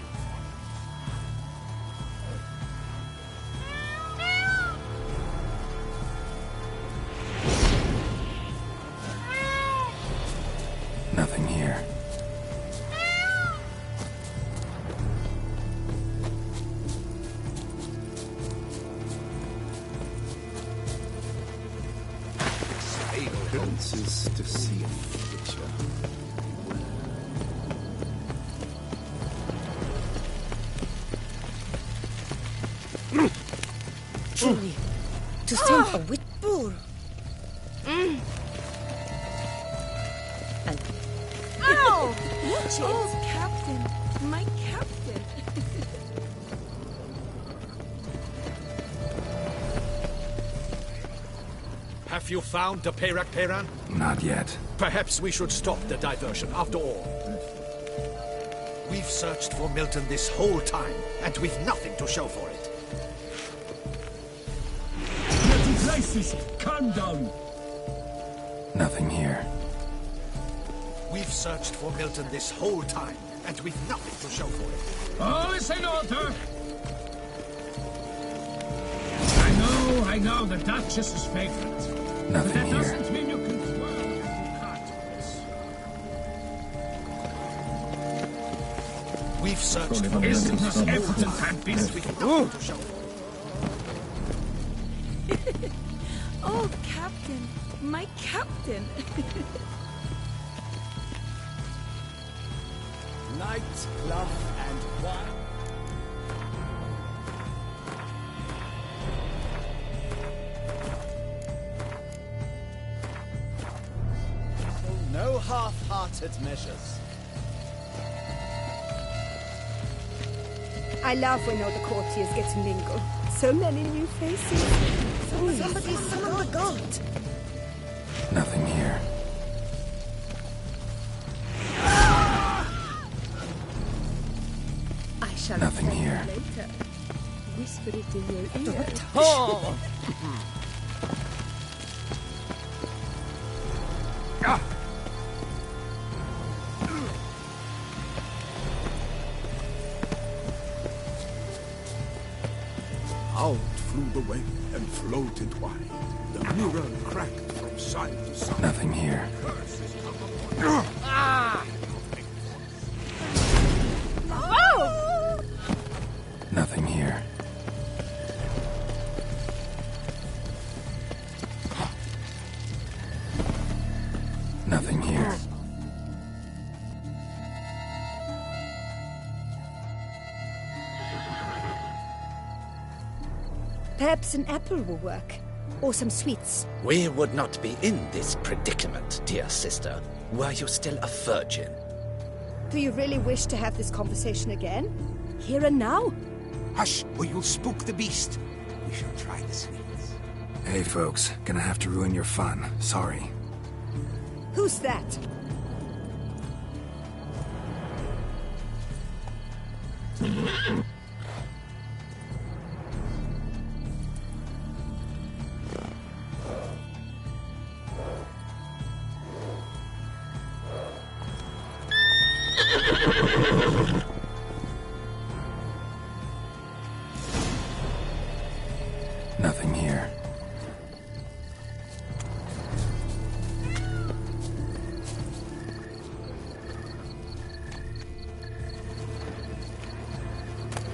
Nothing here. Princes to see a picture. Truly, to think a wit bull. And Ow! Oh, Captain. My Captain. Have you found the Perak Peran? Not yet. Perhaps we should stop the diversion after all. We've searched for Milton this whole time, and we've nothing to show for it. Dirty places! Calm down! Nothing here. We've searched for Milton this whole time, and we've nothing to show for it. All is in order! I know, the Duchess's favorite. Nothing but that here. doesn't mean you can twirl every cartons. We've searched for Isn't Milton this this whole evident time, and and we've nothing to show for it. Oh, Captain. My Captain. Knight, glove, and wine. No half-hearted measures. I love when all the courtiers get to mingle. So many new faces. Somebody summon the god. Nothing here. I shall Nothing tell you here. later. Whisper it in your ear. Oh! Out flew the wave and floated wide. The mirror cracked from side to side. Nothing here. Ah! Oh! Nothing here. Nothing here. Perhaps an apple will work. Or some sweets. We would not be in this predicament, dear sister, were you still a virgin. Do you really wish to have this conversation again? Here and now? Hush, or you'll spook the beast. We shall try the sweets. Hey folks, gonna have to ruin your fun. Sorry. Who's that? Nothing here.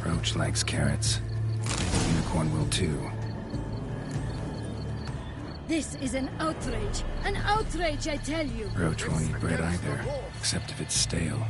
Roach likes carrots. Maybe Unicorn will too. This is an outrage. An outrage, I tell you. Roach won't eat bread either, except if it's stale.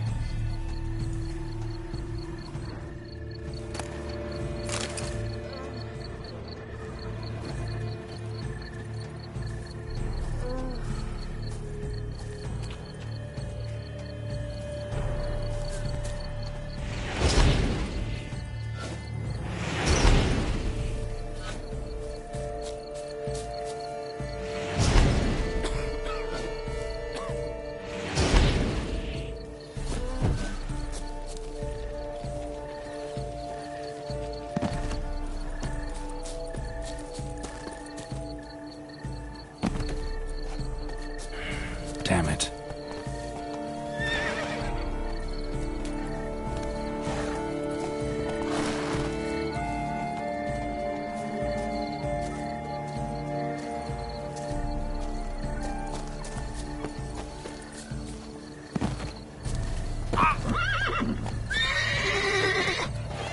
Damn it.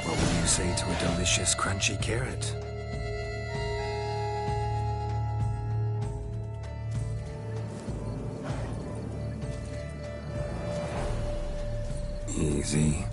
What would you say to a delicious, crunchy carrot? Easy.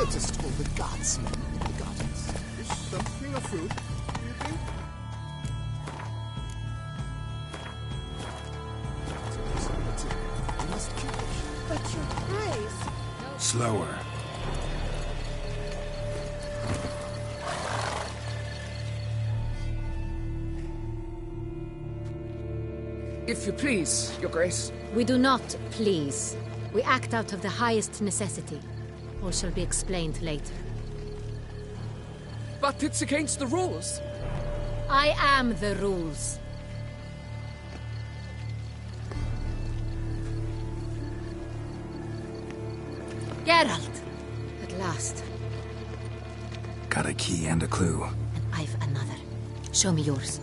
Let us call the guardsmen in the gardens. Is something a fruit, do you think? I must kill it. But your grace... Slower. If you please, Your Grace. We do not please. We act out of the highest necessity. All shall be explained later. But it's against the rules. I am the rules. Geralt! At last. Got a key and a clue. And I've another. Show me yours.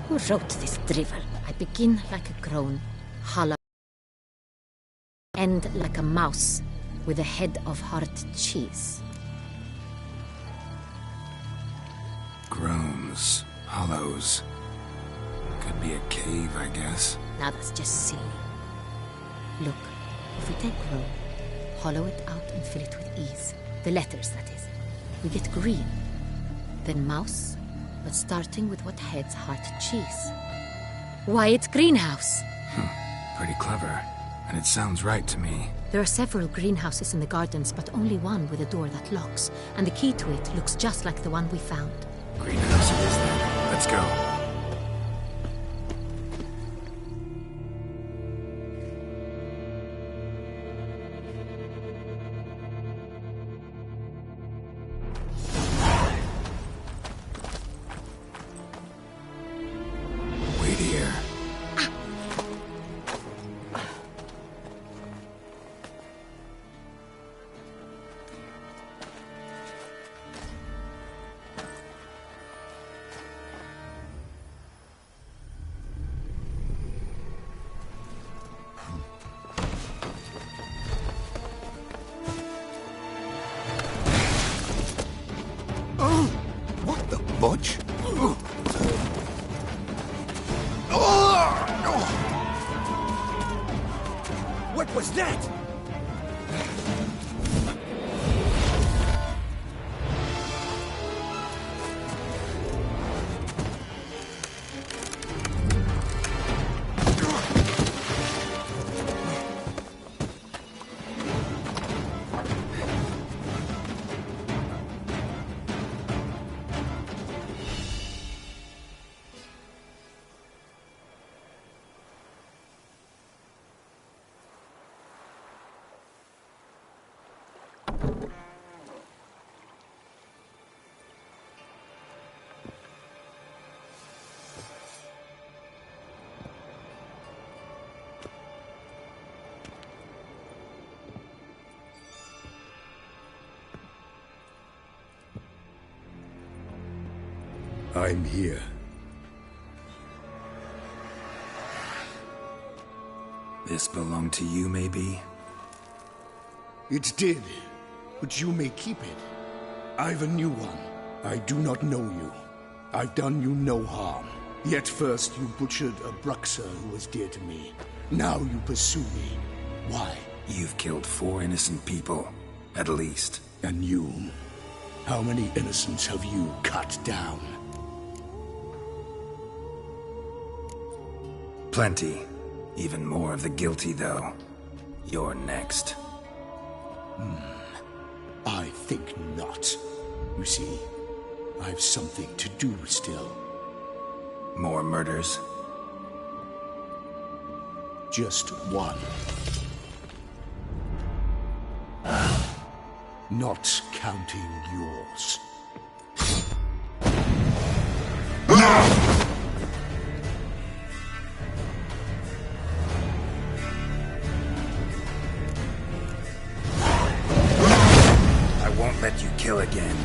Who wrote this drivel? I begin like a groan, hollow. End like a mouse, with a head of hard cheese. Groans, hollows. Could be a cave, I guess. Now that's just silly. Look, if we take groan, hollow it out and fill it with ease. The letters, that is. We get green. Then mouse, but starting with what head's hard cheese. Why, it's greenhouse. Pretty clever. And it sounds right to me. There are several greenhouses in the gardens, but only one with a door that locks. And the key to it looks just like the one we found. Greenhouse it is then. Let's go. Wait here. What the budge? What was that? I'm here. This belonged to you, maybe? It did, but you may keep it. I've a new one. I do not know you. I've done you no harm. Yet first you butchered a Bruxer who was dear to me. Now you pursue me. Why? You've killed 4 innocent people, at least. And you? How many innocents have you cut down? Plenty. Even more of the guilty, though. You're next. I think not. You see, I've something to do still. More murders? Just one. Not counting yours. I won't let you kill again.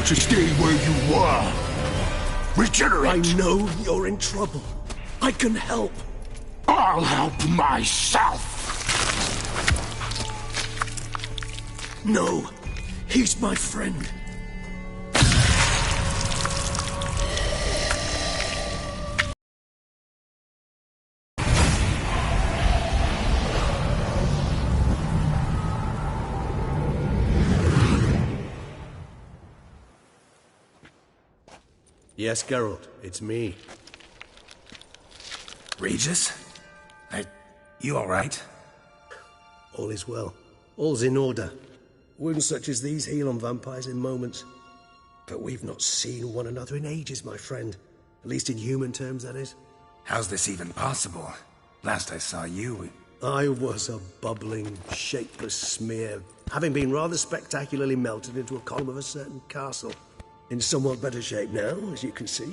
prefer to stay where you are. Regenerate! I know you're in trouble. I can help. I'll help myself! No, he's my friend. Yes, Geralt, it's me. Regis? You alright? All is well. All's in order. Wounds such as these heal on vampires in moments. But we've not seen one another in ages, my friend. At least in human terms, that is. How's this even possible? Last I saw you... I was a bubbling, shapeless smear, having been rather spectacularly melted into a column of a certain castle. In somewhat better shape now, as you can see.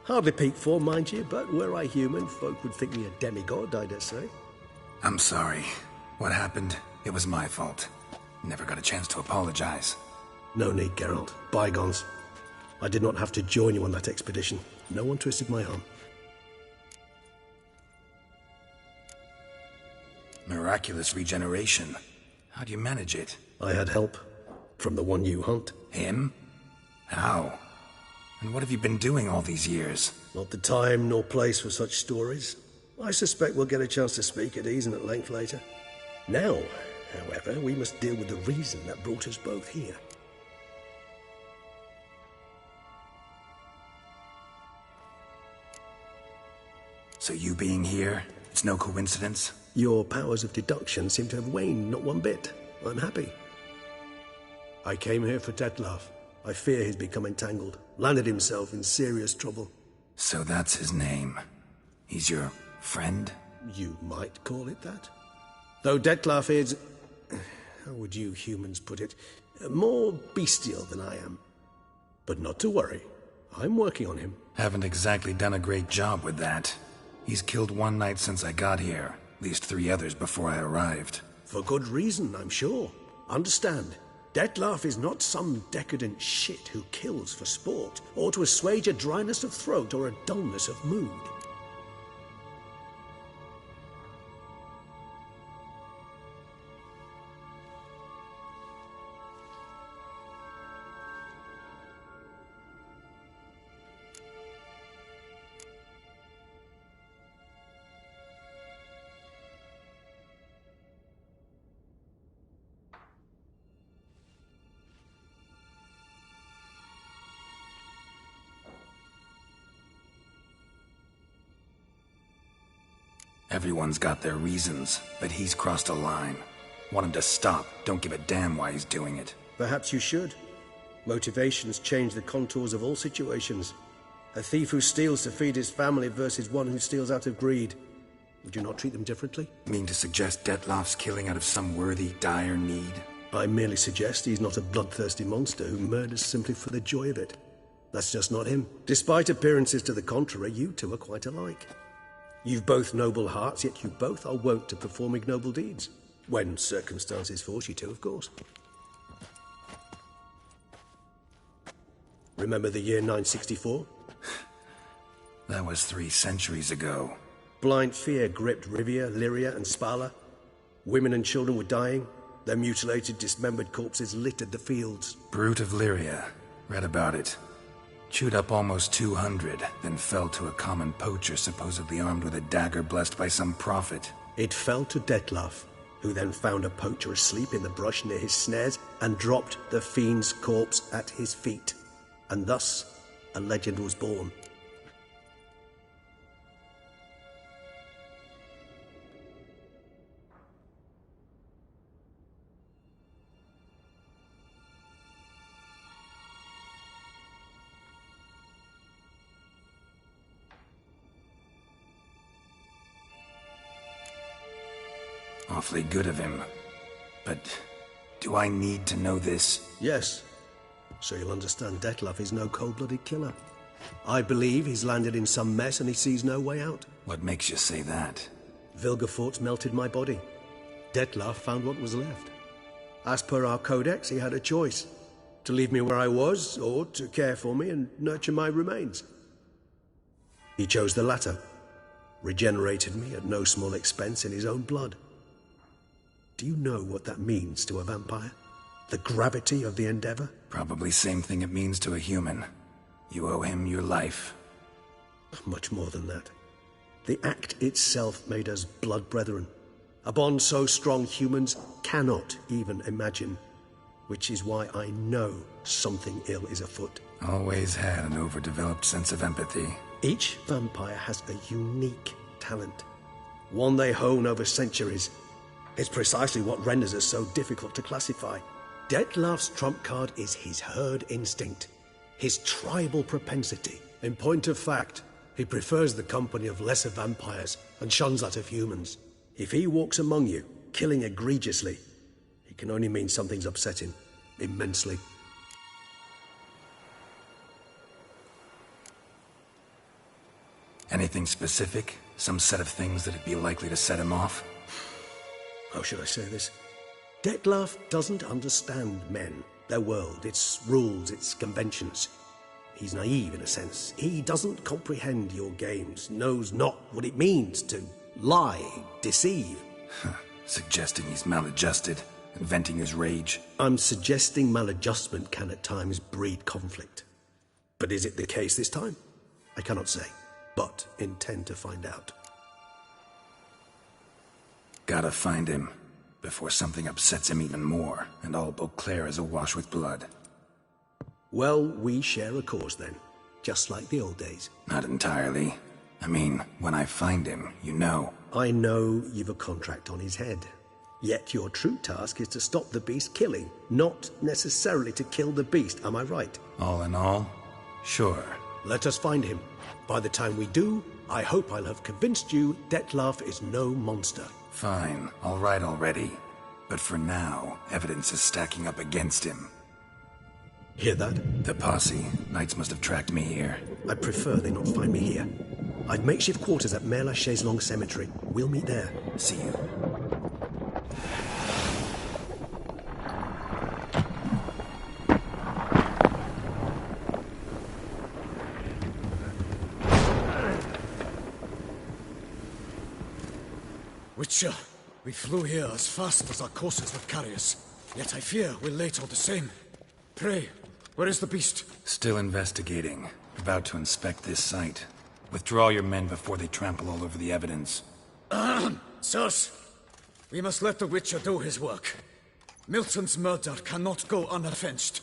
Hardly peak form, mind you, but were I human, folk would think me a demigod, I dare say. I'm sorry. What happened, it was my fault. Never got a chance to apologize. No need, Geralt. Bygones. I did not have to join you on that expedition. No one twisted my arm. Miraculous regeneration. How do you manage it? I had help. From the one you hunt. Him? How? And what have you been doing all these years? Not the time nor place for such stories. I suspect we'll get a chance to speak at ease and at length later. Now, however, we must deal with the reason that brought us both here. So you being here, it's no coincidence? Your powers of deduction seem to have waned not one bit. I'm happy. I came here for Detlef. I fear he's become entangled, landed himself in serious trouble. So that's his name. He's your friend? You might call it that. Though Detlef is... how would you humans put it? More bestial than I am. But not to worry. I'm working on him. Haven't exactly done a great job with that. He's killed one knight since I got here. At least 3 others before I arrived. For good reason, I'm sure. Understand, Detlef is not some decadent shit who kills for sport, or to assuage a dryness of throat or a dullness of mood. Everyone's got their reasons, but he's crossed a line. Want him to stop, don't give a damn why he's doing it. Perhaps you should. Motivations change the contours of all situations. A thief who steals to feed his family versus one who steals out of greed. Would you not treat them differently? Mean to suggest Detlef's killing out of some worthy, dire need? I merely suggest he's not a bloodthirsty monster who murders simply for the joy of it. That's just not him. Despite appearances to the contrary, you two are quite alike. You've both noble hearts, yet you both are wont to perform ignoble deeds. When circumstances force you to, of course. Remember the year 964? That was 3 centuries ago. Blind fear gripped Rivia, Lyria, and Spala. Women and children were dying. Their mutilated, dismembered corpses littered the fields. Brute of Lyria. Read about it. Chewed up almost 200, then fell to a common poacher supposedly armed with a dagger blessed by some prophet. It fell to Detlef, who then found a poacher asleep in the brush near his snares and dropped the fiend's corpse at his feet. And thus, a legend was born. Awfully good of him. But do I need to know this? Yes. So you'll understand Detlef is no cold-blooded killer. I believe he's landed in some mess and he sees no way out. What makes you say that? Vilgefortz melted my body. Detlef found what was left. As per our codex, he had a choice. To leave me where I was, or to care for me and nurture my remains. He chose the latter, regenerated me at no small expense in his own blood. Do you know what that means to a vampire? The gravity of the endeavor? Probably same thing it means to a human. You owe him your life. Much more than that. The act itself made us blood brethren. A bond so strong humans cannot even imagine. Which is why I know something ill is afoot. Always had an overdeveloped sense of empathy. Each vampire has a unique talent. One they hone over centuries. It's precisely what renders us so difficult to classify. Detlef's trump card is his herd instinct. His tribal propensity. In point of fact, he prefers the company of lesser vampires and shuns that of humans. If he walks among you, killing egregiously, it can only mean something's upsetting. Immensely. Anything specific? Some set of things that'd be likely to set him off? How should I say this? Detlef doesn't understand men, their world, its rules, its conventions. He's naive in a sense. He doesn't comprehend your games, knows not what it means to lie, deceive. Suggesting he's maladjusted, and venting his rage. I'm suggesting maladjustment can at times breed conflict. But is it the case this time? I cannot say, but intend to find out. Gotta find him, before something upsets him even more, and all Beauclair is awash with blood. Well, we share a cause then, just like the old days. Not entirely. I mean, when I find him, you know. I know you've a contract on his head. Yet your true task is to stop the beast killing, not necessarily to kill the beast, am I right? All in all, sure. Let us find him. By the time we do, I hope I'll have convinced you Detlef is no monster. Fine, all right already. But for now, evidence is stacking up against him. Hear that? The posse. Knights must have tracked me here. I'd prefer they not find me here. I'd makeshift quarters at Mère Lachaise Long Cemetery. We'll meet there. See you. Witcher, we flew here as fast as our courses would carry us. Yet I fear we're late all the same. Pray, where is the beast? Still investigating. About to inspect this site. Withdraw your men before they trample all over the evidence. Sirs, we must let the Witcher do his work. Milton's murder cannot go unavenged.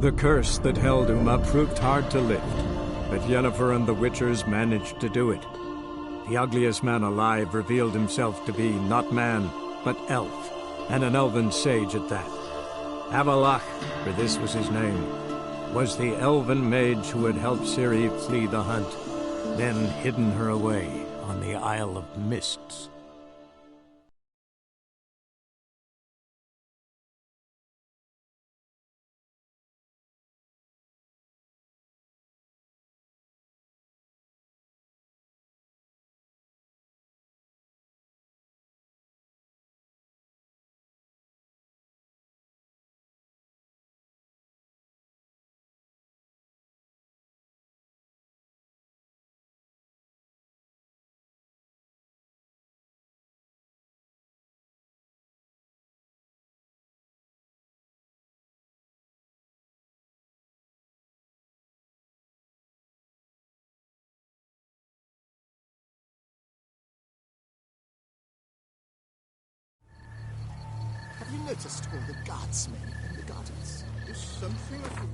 The curse that held Uma proved hard to lift, but Yennefer and the Witchers managed to do it. The ugliest man alive revealed himself to be not man, but elf, and an elven sage at that. Avalach, for this was his name, was the elven mage who had helped Ciri flee the hunt, then hidden her away on the Isle of Mists. Have you noticed all the guardsmen in the gardens? Is something afoot?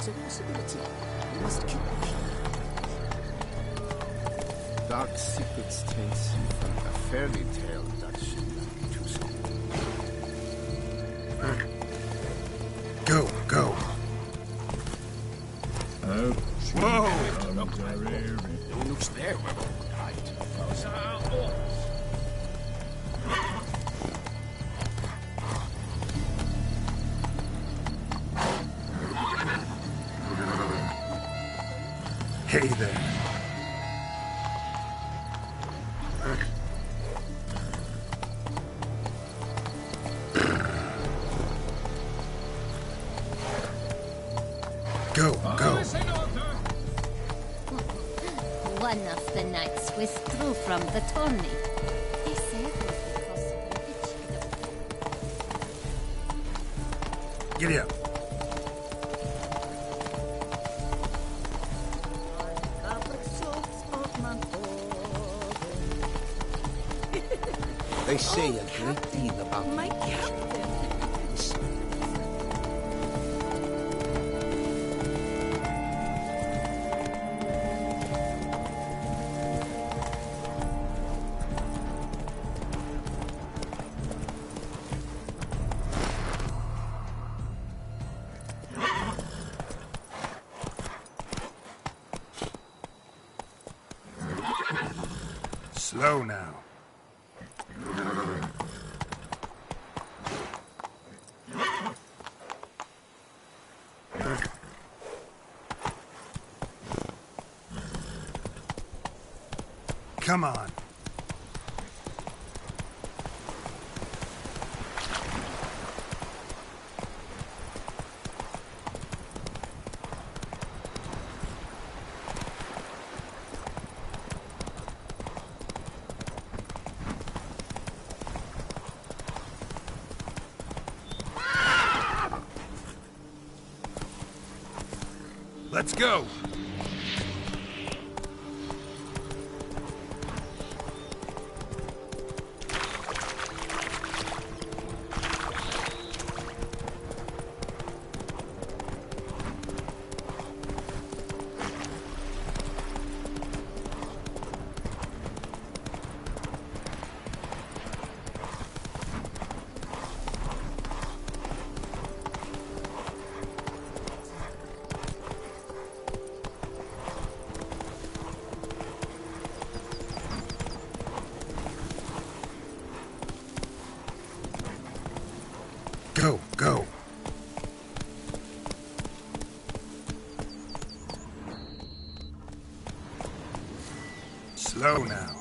It's a possibility. We must keep watching. Dark secrets taints a fairy tale that should not be too soon. Go, go. Whoa! No looks there where one would hide. Hey there. Go, go. One of the knights withdrew from the tourney. They said it was because of the witch. Giddy up. They say a great deal about My captain. Slow now. Come on. Let's go. Go, go. Slow now.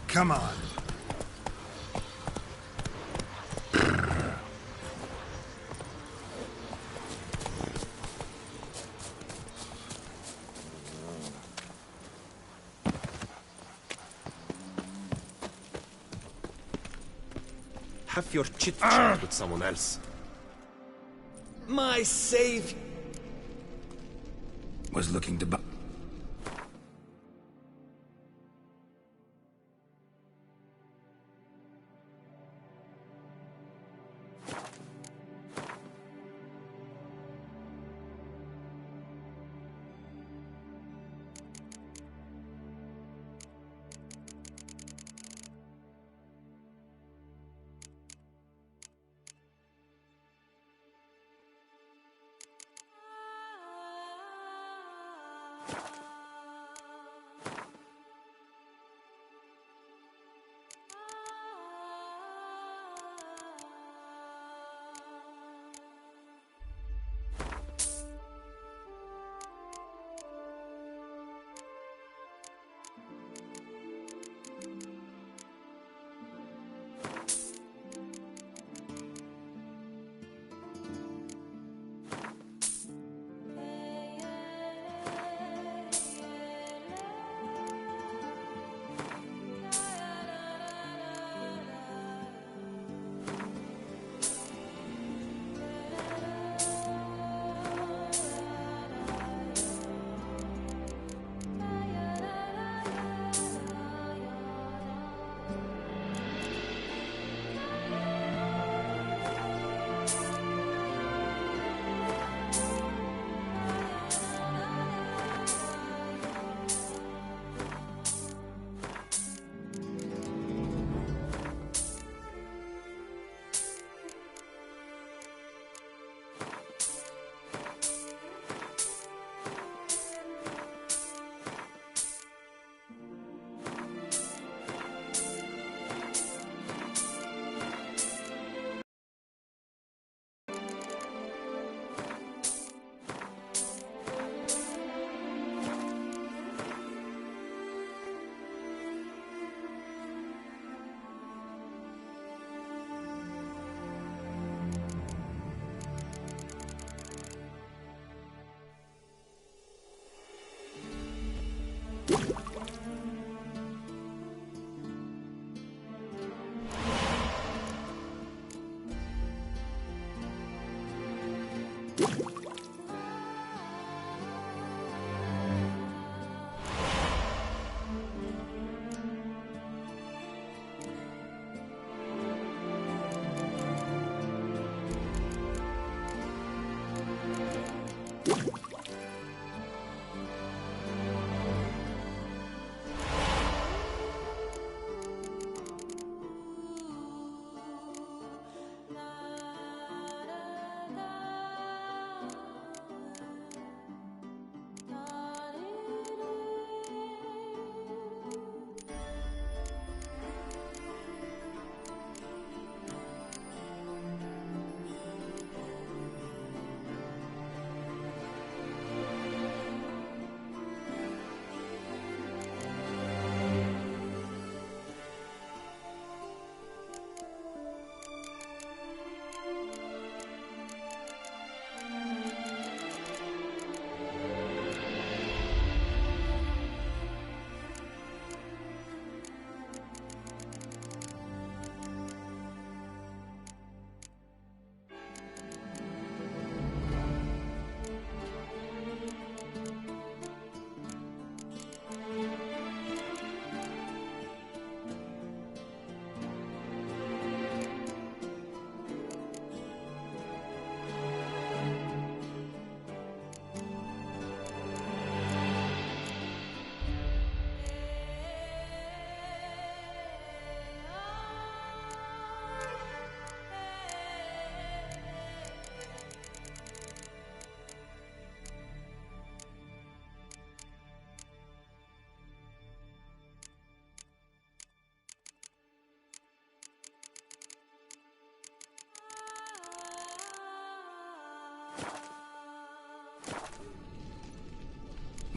Come on. Have your chit-chat with someone else. My savior was looking to buy.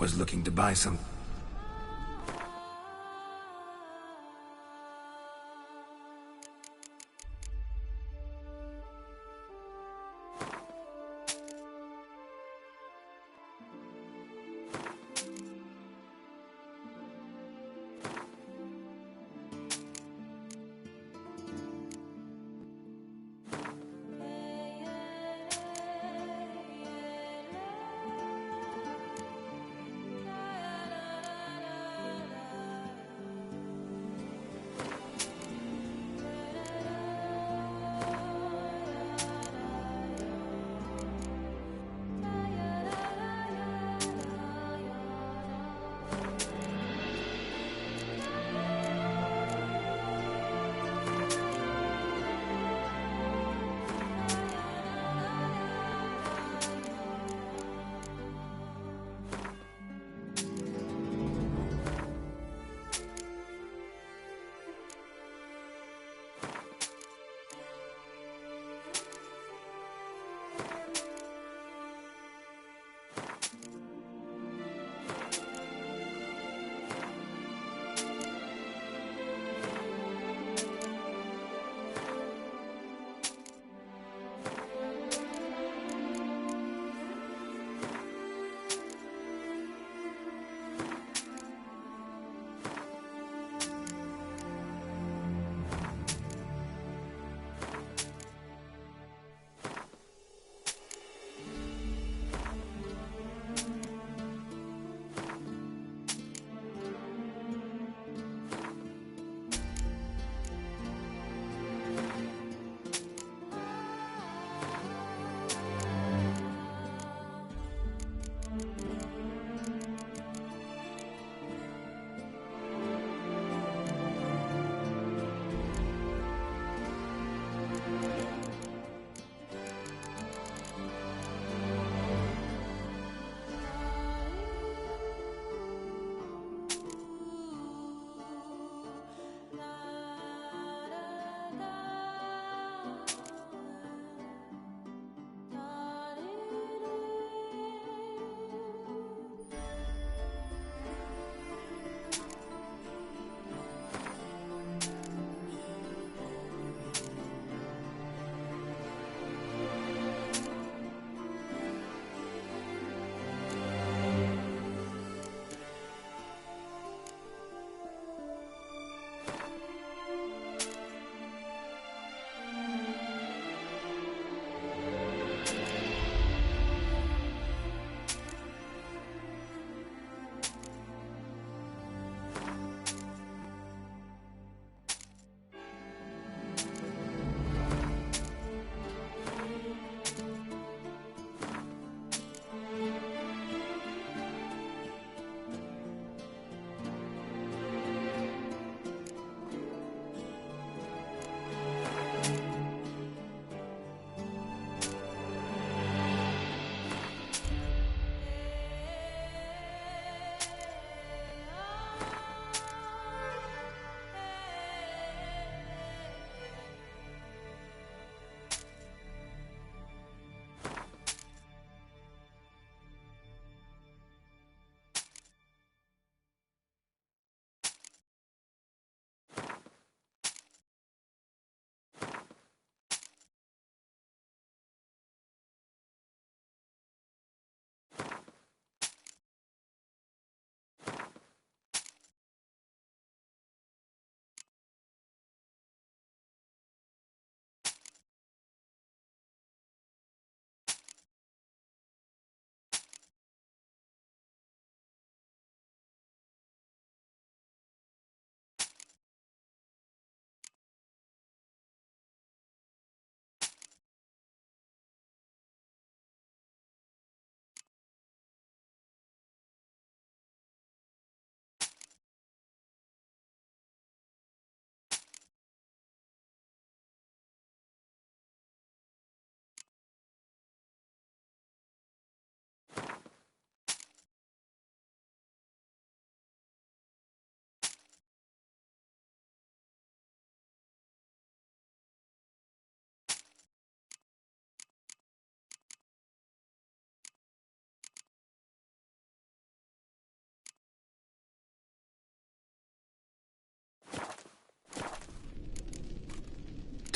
Was looking to buy some...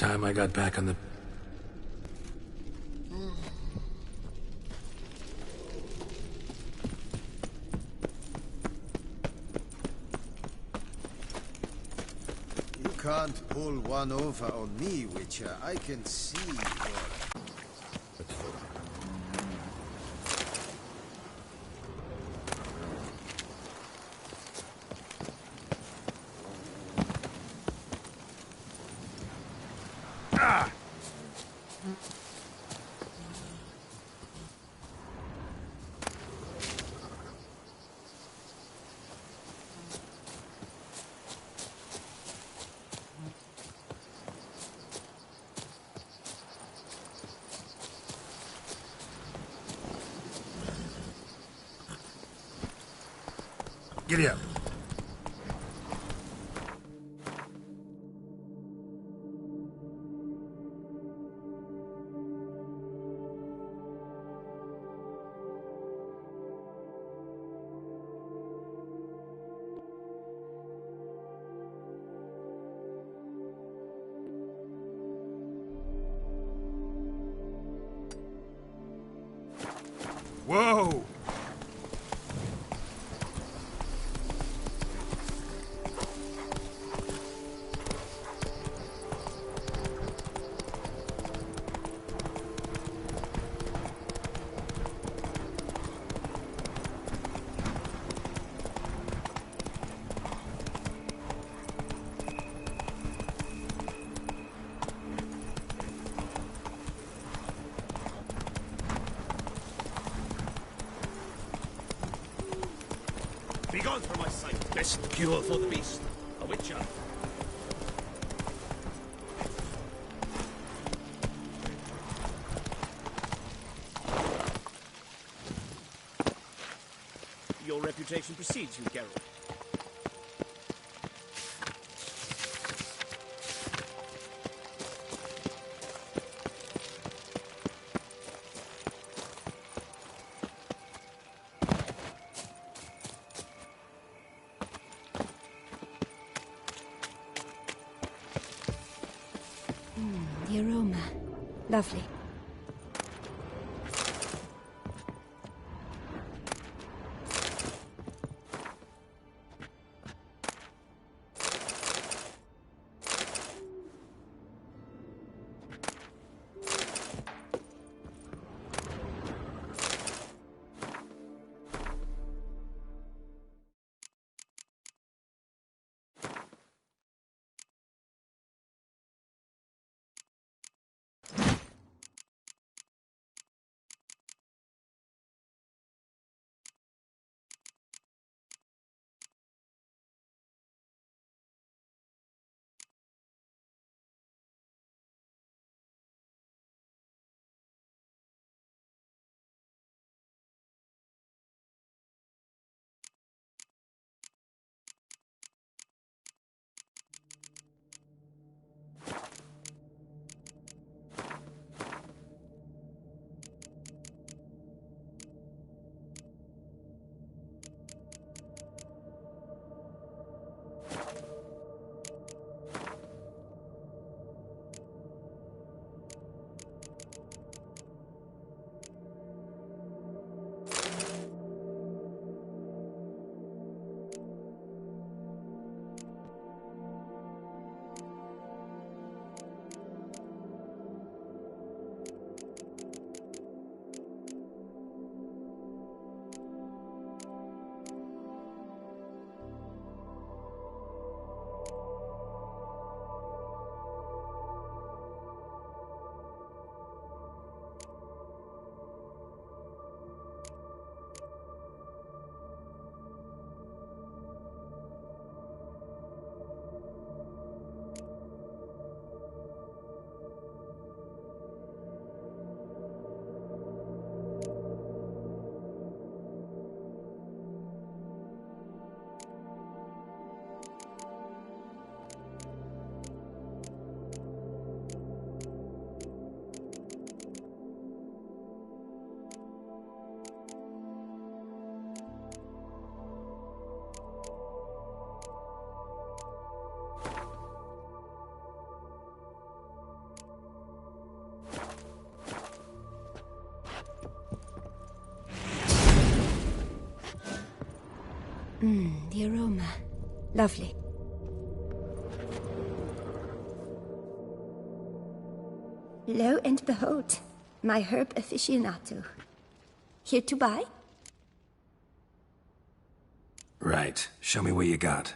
time I got back on the... You can't pull one over on me, Witcher. I can see your... Giddy up. Whoa! Begone from my sight, best cure for the beast. A witcher. Your reputation precedes you, Geralt. The aroma. Lovely. The aroma. Lovely. Lo and behold, my herb aficionado. Here to buy? Right. Show me what you got.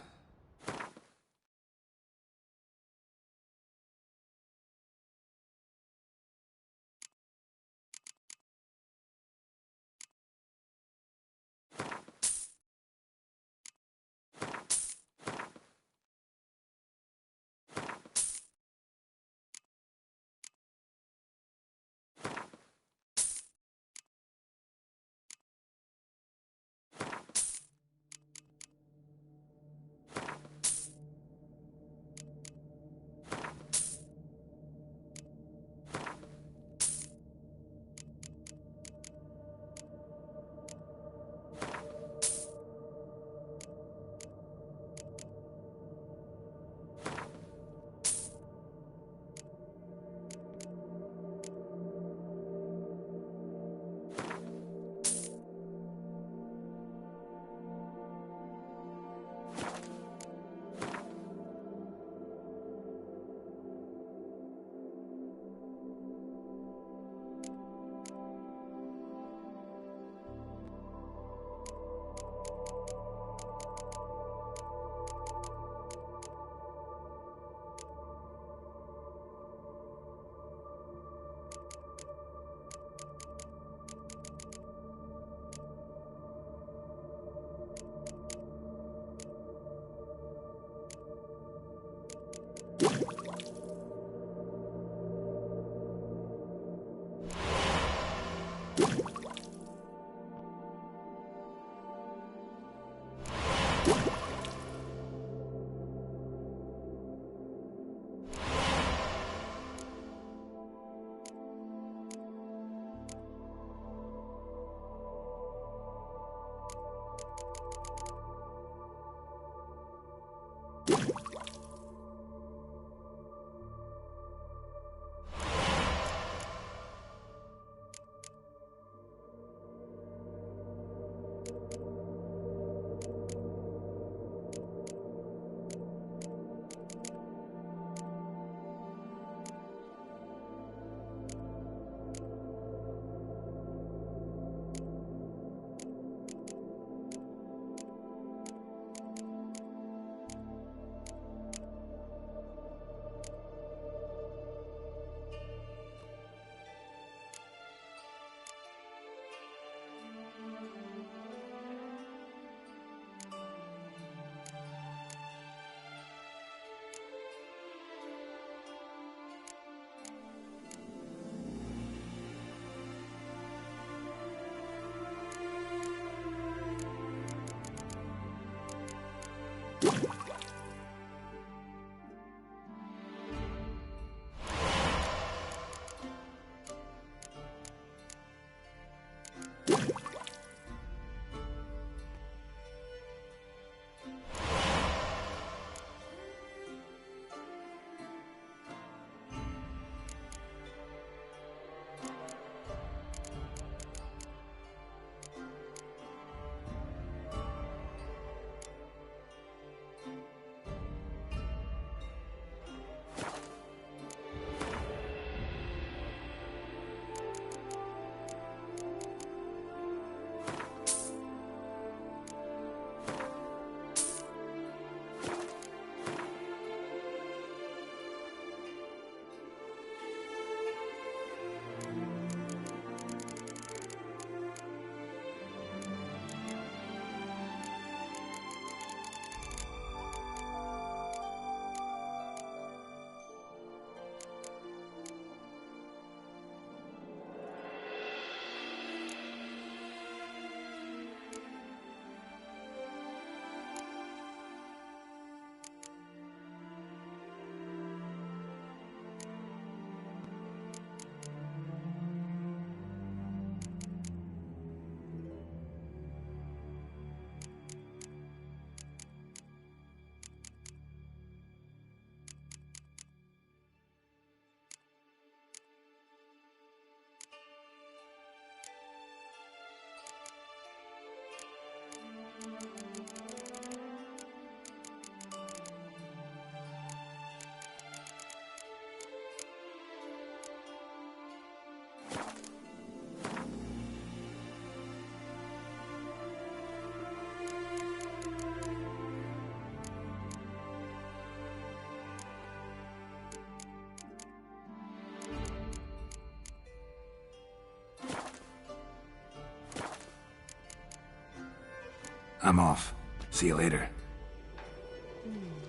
I'm off. See you later.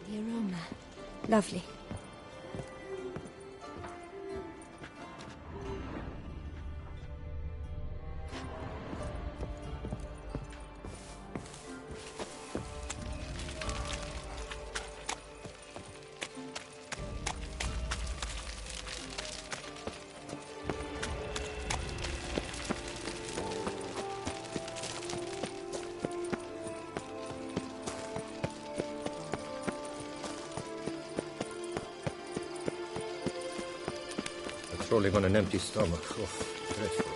The aroma. Lovely. Patrolling on an empty stomach. Oh, dreadful.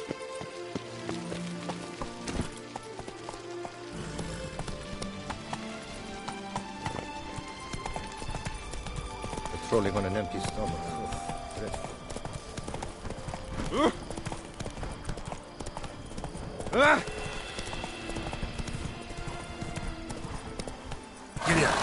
Patrolling on an empty stomach. Oh, dreadful. Giddy up.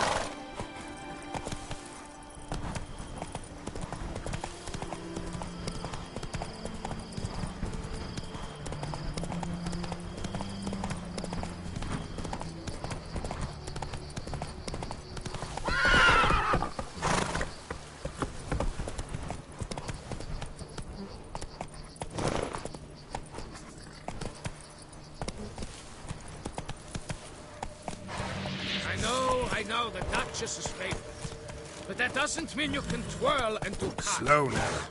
I know, the Duchess's favorite. But that doesn't mean you can twirl and do cards. Slow now.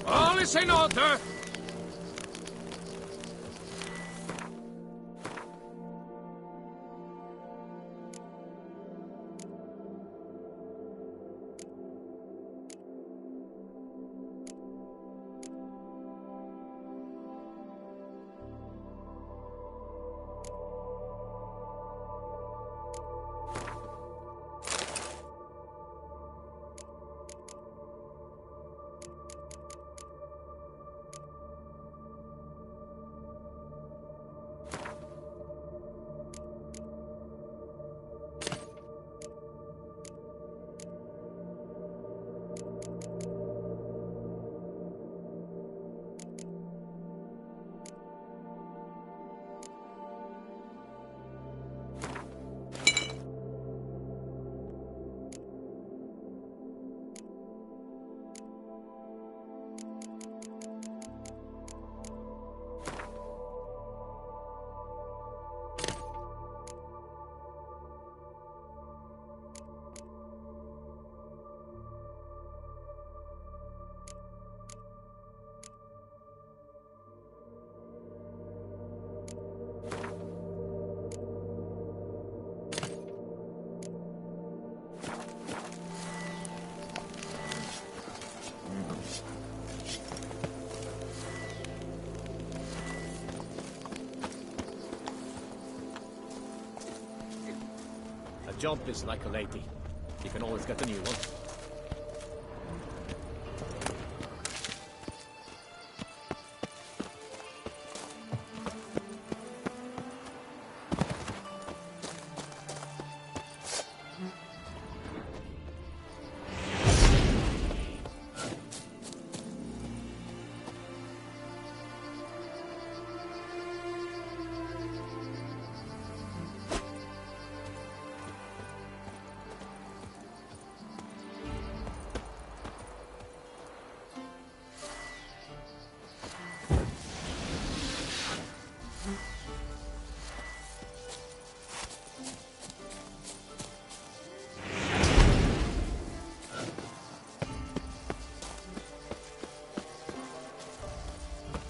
All is in order. A job is like a lady. You can always get a new one.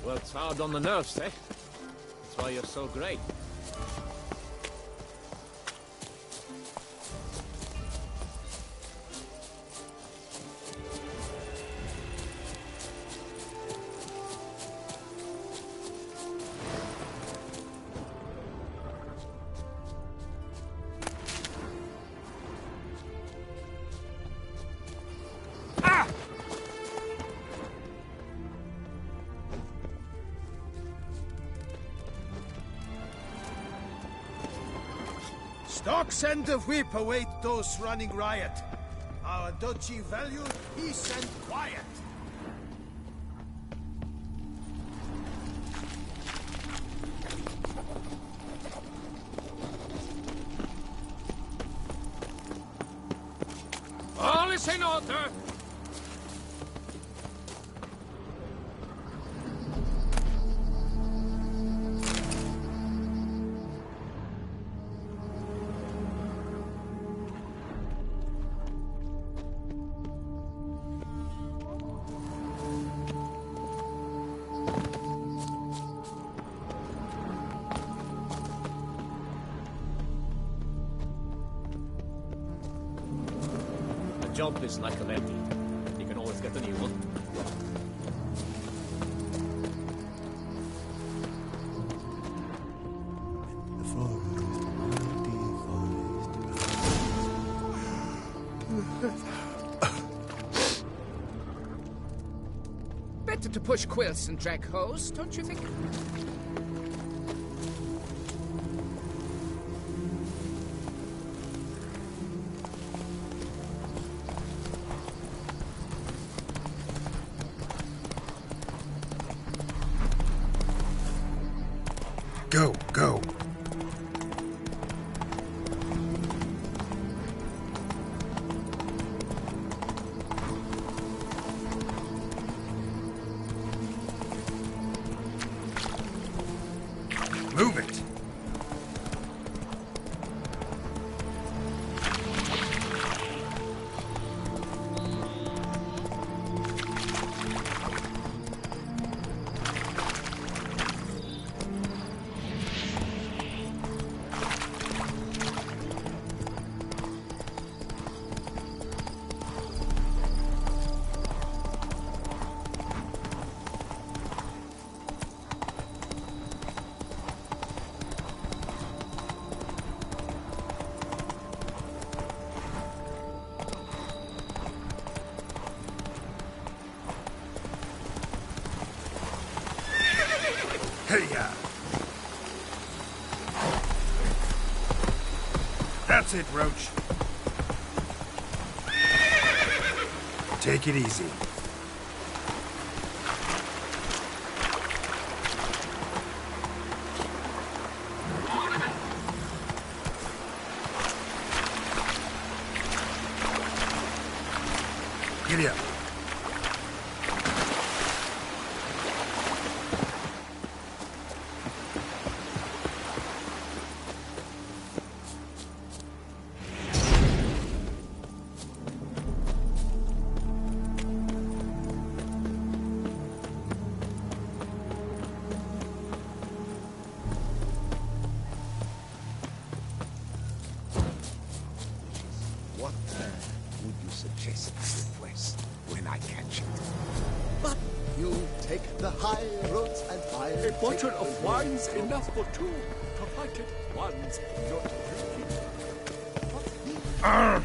Works hard on the nerves, eh? That's why you're so great. Stocks and the whip await those running riot. Our duchy value peace and quiet. master! Job is like a levy. You can always get a new one. Better to push quilts and drag hose, don't you think? Go, go. Move it. Hey-ya! That's it, Roach. Take it easy. Giddy up. What would you suggest to West when I catch it? But you take the high roads and I A bottle of wine's enough for two, provided one's not drinking. Arr!